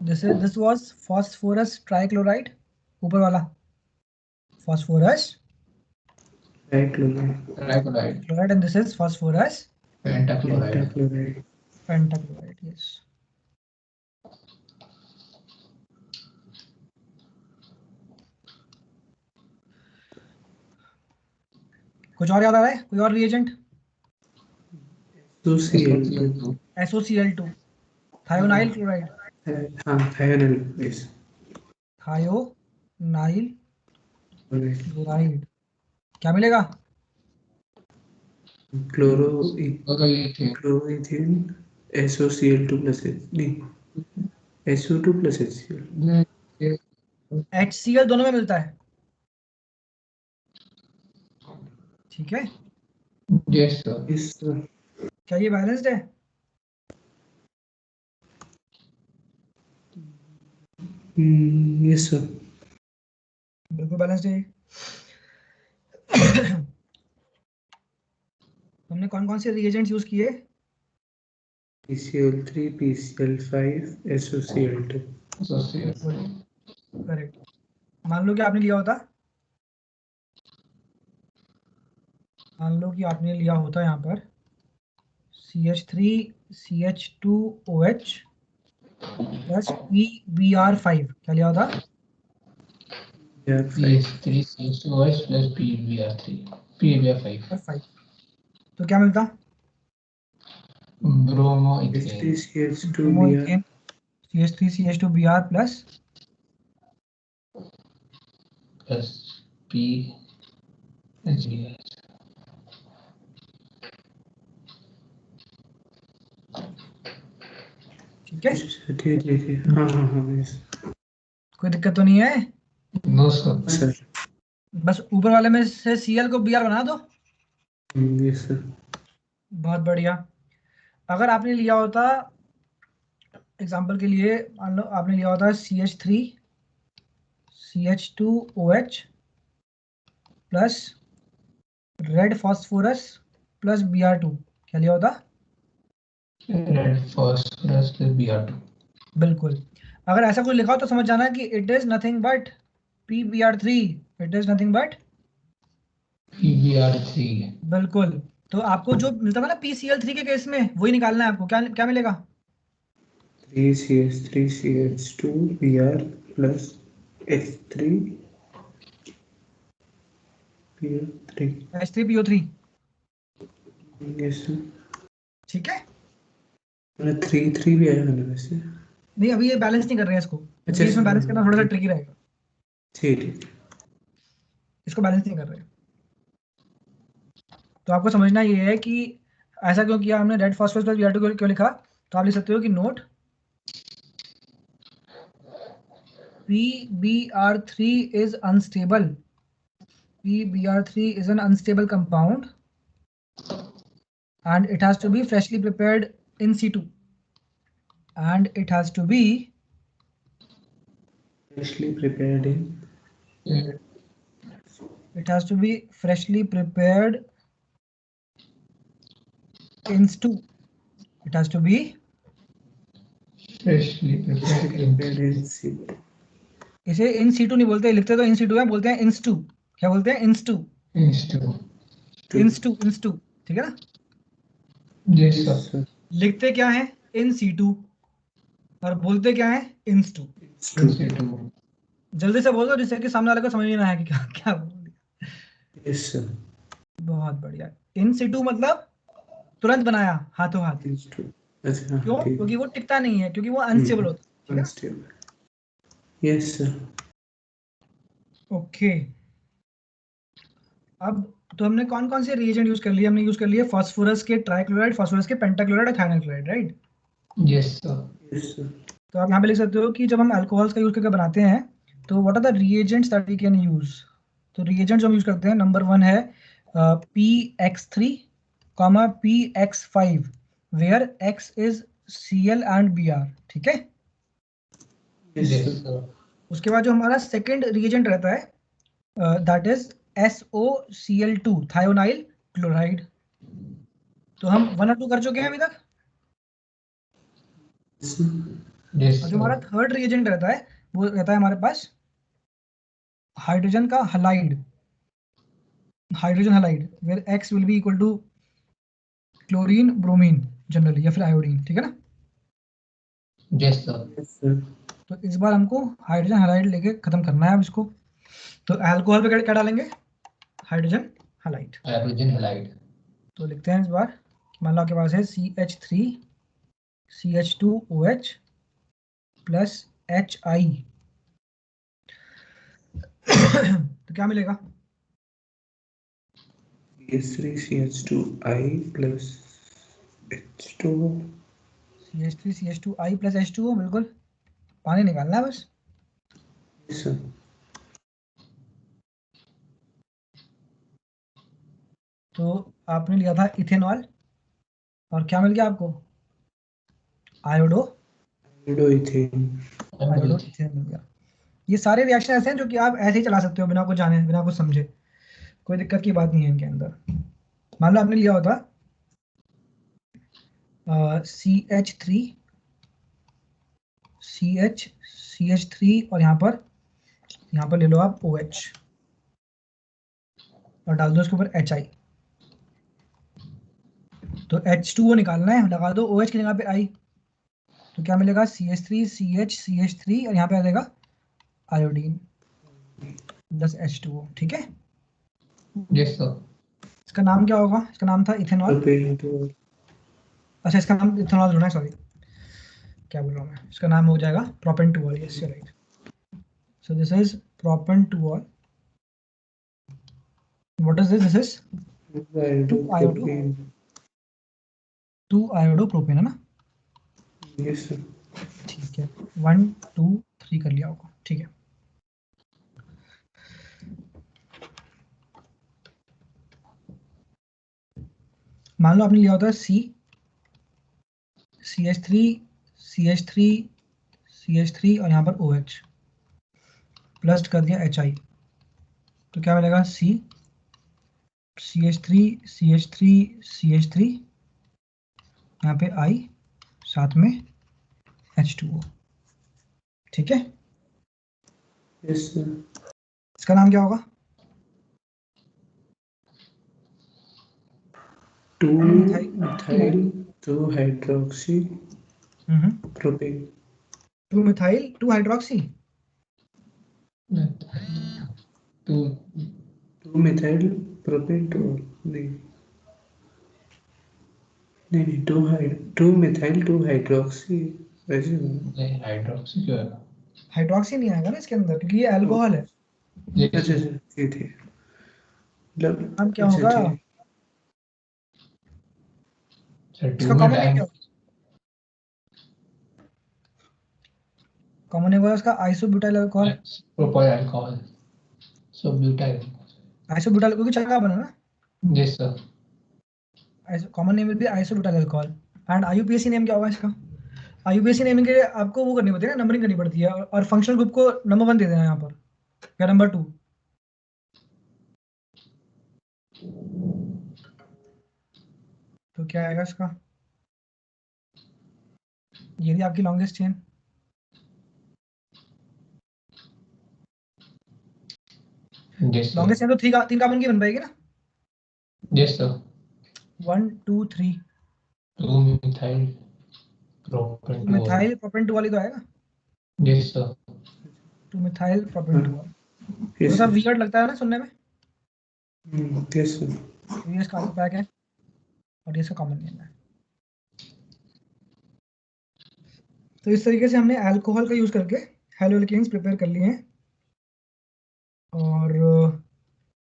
This was phosphorus trichloride, ऊपर वाला phosphorus trichloride. Chloride, and this is phosphorus pentachloride. Pentachloride. Yes. कुछ और याद आ रहा है? कोई और reagent? SOCl2। SOCl2, thionyl chloride. हाँ थायोनाइल, यस। थायोनाइल क्लोराइड क्या मिलेगा? क्लोरोइथेन SOCl2 प्लस नहीं, SO2 प्लस HCl। HCl दोनों में मिलता है, ठीक है? Yes sir. क्या ये बैलेंस्ड है? Yes sir. बिल्कुल बैलेंस्ड है। हमने कौन कौन से रिएजेंट्स यूज किए? PCl3 PCl5 SOCl2। करेक्ट। मान लो कि आपने लिया होता, यहाँ पर CH3 CH2OH प्लस PBr5, क्या लिया होता? CH3 CH2OH plus PBr5। 5। तो क्या मिलता? Bromoethane. CH2Br CH3 CH2Br plus PHBr। ठीक है? ठीक। हाँ यस। कोई दिक्कत तो नहीं है? No sir. बस ऊपर वाले में से Cl को Br बना दो। Yes sir. बहुत बढ़िया। अगर आपने लिया होता, एग्जांपल के लिए मान लो आपने लिया होता CH3 CH2OH plus red phosphorus plus Br2, क्या लिया होता? Red phosphorus plus Br2। बिल्कुल, अगर ऐसा कुछ लिखा हो तो समझ जाना कि it is nothing but PBr3, it is nothing but PBr3। बिल्कुल। तो आपको जो मिलता था ना PCl3 के केस में, वही निकालना है आपको। क्या क्या मिलेगा? 3CH3CH2 Br plus H3 Br3। H3PO3, yes sir. ठीक है। 3 भी आया मैंने वैसे। नहीं, अभी ये बैलेंस नहीं कर रहे हैं इसको, अच्छा क्योंकि इसमें बैलेंस करना थोड़ा सा ठीक ट्रिकी रहेगा। ठीक। इसको बैलेंस नहीं कर रहे हैं। तो आपको समझना ये है कि ऐसा क्यों किया हमने, रेड फॉस्फोरस प्लस Br2 क्यों लिखा। तो आप लिख सकते हो कि note PBr3 is unstable. PBr3 is an unstable compound and it has to be freshly prepared in situ. And it has to be Freshly prepared in freshly prepared in stew. It has to be freshly prepared in situ। इसे in situ नहीं बोलते, लिखते तो in situ है, बोलते हैं इंस्टू। क्या बोलते हैं? इंस्टू, इंस्टू, इंस्टू, ठीक है ना। Yes Yes sir. sir। लिखते क्या है? इन सीटू, और बोलते क्या है? इंस्टू। जल्दी से बोल दो जिससे कि सामने वाले को समझ नहीं आया कि क्या क्या बोल दिया। Yes sir। बहुत बढ़िया। इन सीटू मतलब तुरंत बनाया, हाथों हाथ। Institute। अच्छा हाँ क्यों? ठीक। क्योंकि वो टिकता नहीं है, क्योंकि वो अनस्टेबल होता है, ठीक है। Unstable। Yes sir। ओके, अब तो हमने कौन कौन से रिएजेंट यूज कर लिए? हमने यूज कर लिए फास्फोरस के ट्राइक्लोराइड, फास्फोरस के पेंटाक्लोराइड और thionyl chloride, right. Yes sir. Yes sir। तो आप यहाँ पे लिख सकते हो कि जब हम अल्कोहल्स का यूज करके बनाते हैं तो what are the reagents that we can use. तो रिएजेंट जो हम यूज करते हैं, नंबर 1 है PX3, PX5, where X is Cl and Br, ठीक है। Yes yes sir। सर। उसके बाद जो हमारा सेकंड रिएजेंट रहता है that is SOCl2, thionyl chloride. तो हम 1 और 2 कर चुके हैं अभी तक। यस और जो हमारा सर। थर्ड रिएजेंट रहता है वो रहता है हमारे पास हाइड्रोजन का halide, hydrogen halide, where X will be equal to chlorine bromine generally, या फिर आयोडीन, ठीक है ना। Yes sir. Yes sir। तो इस बार हमको हाइड्रोजन हलाइड लेके खत्म करना है अब इसको। तो अल्कोहल पे क्या डालेंगे? Hydrogen halide. Hydrogen halide. तो लिखते हैं इस बार, मान लो आपके पास है CH3 CH2OH प्लस HI। तो क्या मिलेगा? CH3CH2I plus H2O। CH3 CH2I plus H2O, बिल्कुल। पानी निकालना है बस। Yes sir। तो आपने लिया था इथेनॉल, और क्या मिल गया आपको? आयोडो, आयोडो इथेन मिल गया। ये सारे रिएक्शन ऐसे हैं जो कि आप ऐसे ही चला सकते हो बिना कुछ जाने, बिना कुछ समझे, कोई दिक्कत की बात नहीं है इनके अंदर। मान लो आपने लिया होता CH3 CH3 और यहाँ पर ले लो आप OH और डाल दो इसके ऊपर HI। तो H2O निकालना है, लगा दो OH की जगह पे I। तो क्या मिलेगा? CH3 CH3 और यहाँ पे आ जाएगा आयोडीन प्लस H2O, ठीक है। Yes sir. इसका नाम क्या होगा? इसका नाम था इथेनॉल। अच्छा, इसका नाम इथेनॉल होना है, सॉरी, क्या बोल रहा हूँ मैं, इसका नाम हो जाएगा propan two ol. Yes, right. So this is propan two ol. What is this? This is two iodo propane, है ना। Yes sir। ठीक है, 1 2 3 कर लिया होगा, ठीक है। मान लो आपने लिया होता है CH3 CH3 CH3 और यहाँ पर OH प्लस कर दिया HI। तो क्या मिलेगा? CH3 CH3 CH3, यहाँ पे I साथ में H2O। ठीक है, यस सर। इसका नाम क्या होगा? 2-मिथाइल 2-हाइड्रोक्सी प्रोपेन। 2-मिथाइल 2-हाइड्रोक्सी। 2-मिथाइल प्रोपेन 2 नहीं 2-मिथाइल 2-हाइड्रोक्सी वैसे नहीं हाइड्रोक्सी क्यों है? हाइड्रोक्सी नहीं आएगा ना इसके अंदर, क्योंकि ये अल्कोहल है। अच्छा ठीक है मतलब नाम क्या अच्छा होगा ठीक है। इसका? कॉमन नेम क्या होगा? कॉमन नेम होगा इसका आइसोब्यूटाइल अल्कोहल। प्रोपाइल अल्कोहल, सो ब्यूटाइल। आइसोब्यूटाइल क्योंकि चंगा बना ना। Yes sir. Common name will be isobutyl alcohol. And IUPAC name क्या होगा इसका? आईयूपीएसी नेमिंग के लिए आपको वो करनी पड़ती है ना, नंबरिंग करनी पड़ती है, और फंक्शनल ग्रुप को नंबर 1 दे देना यहाँ पर, या नंबर 2। तो क्या आएगा इसका? ये भी आपकी longest chain. Yes sir. Longest chain तो 3 कार्बन की बन पाएगी ना। Yes sir. 1 2 3 two methyl propane 2। Methyl propane 2 वाली तो आएगा। Yes sir. 2-मिथाइल प्रोपेन 2 वाली थोड़ा यस सा सर। वियर्ड लगता है ना सुनने में। Yes sir. ये इसका पैक है और ये इसका कॉमन नेम है। तो इस तरीके से हमने अल्कोहल का यूज करके हैलोएल्केन्स प्रिपेयर कर लिए हैं, और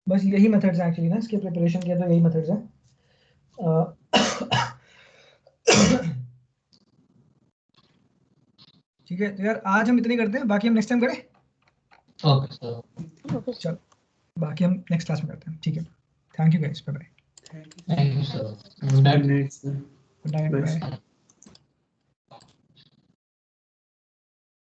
बस यही मेथड्स हैं एक्चुअली ना इसके प्रिपरेशन के, तो यही मेथड्स हैं। ठीक है, तो यार आज हम इतने करते हैं, बाकी हम नेक्स्ट टाइम करें। Okay sir. Okay sir. चलो, बाकी हम नेक्स्ट क्लास में करते हैं। ठीक है, thank you guys, bye bye. Thank you sir. Good night sir. Good night, bye bye. Sir.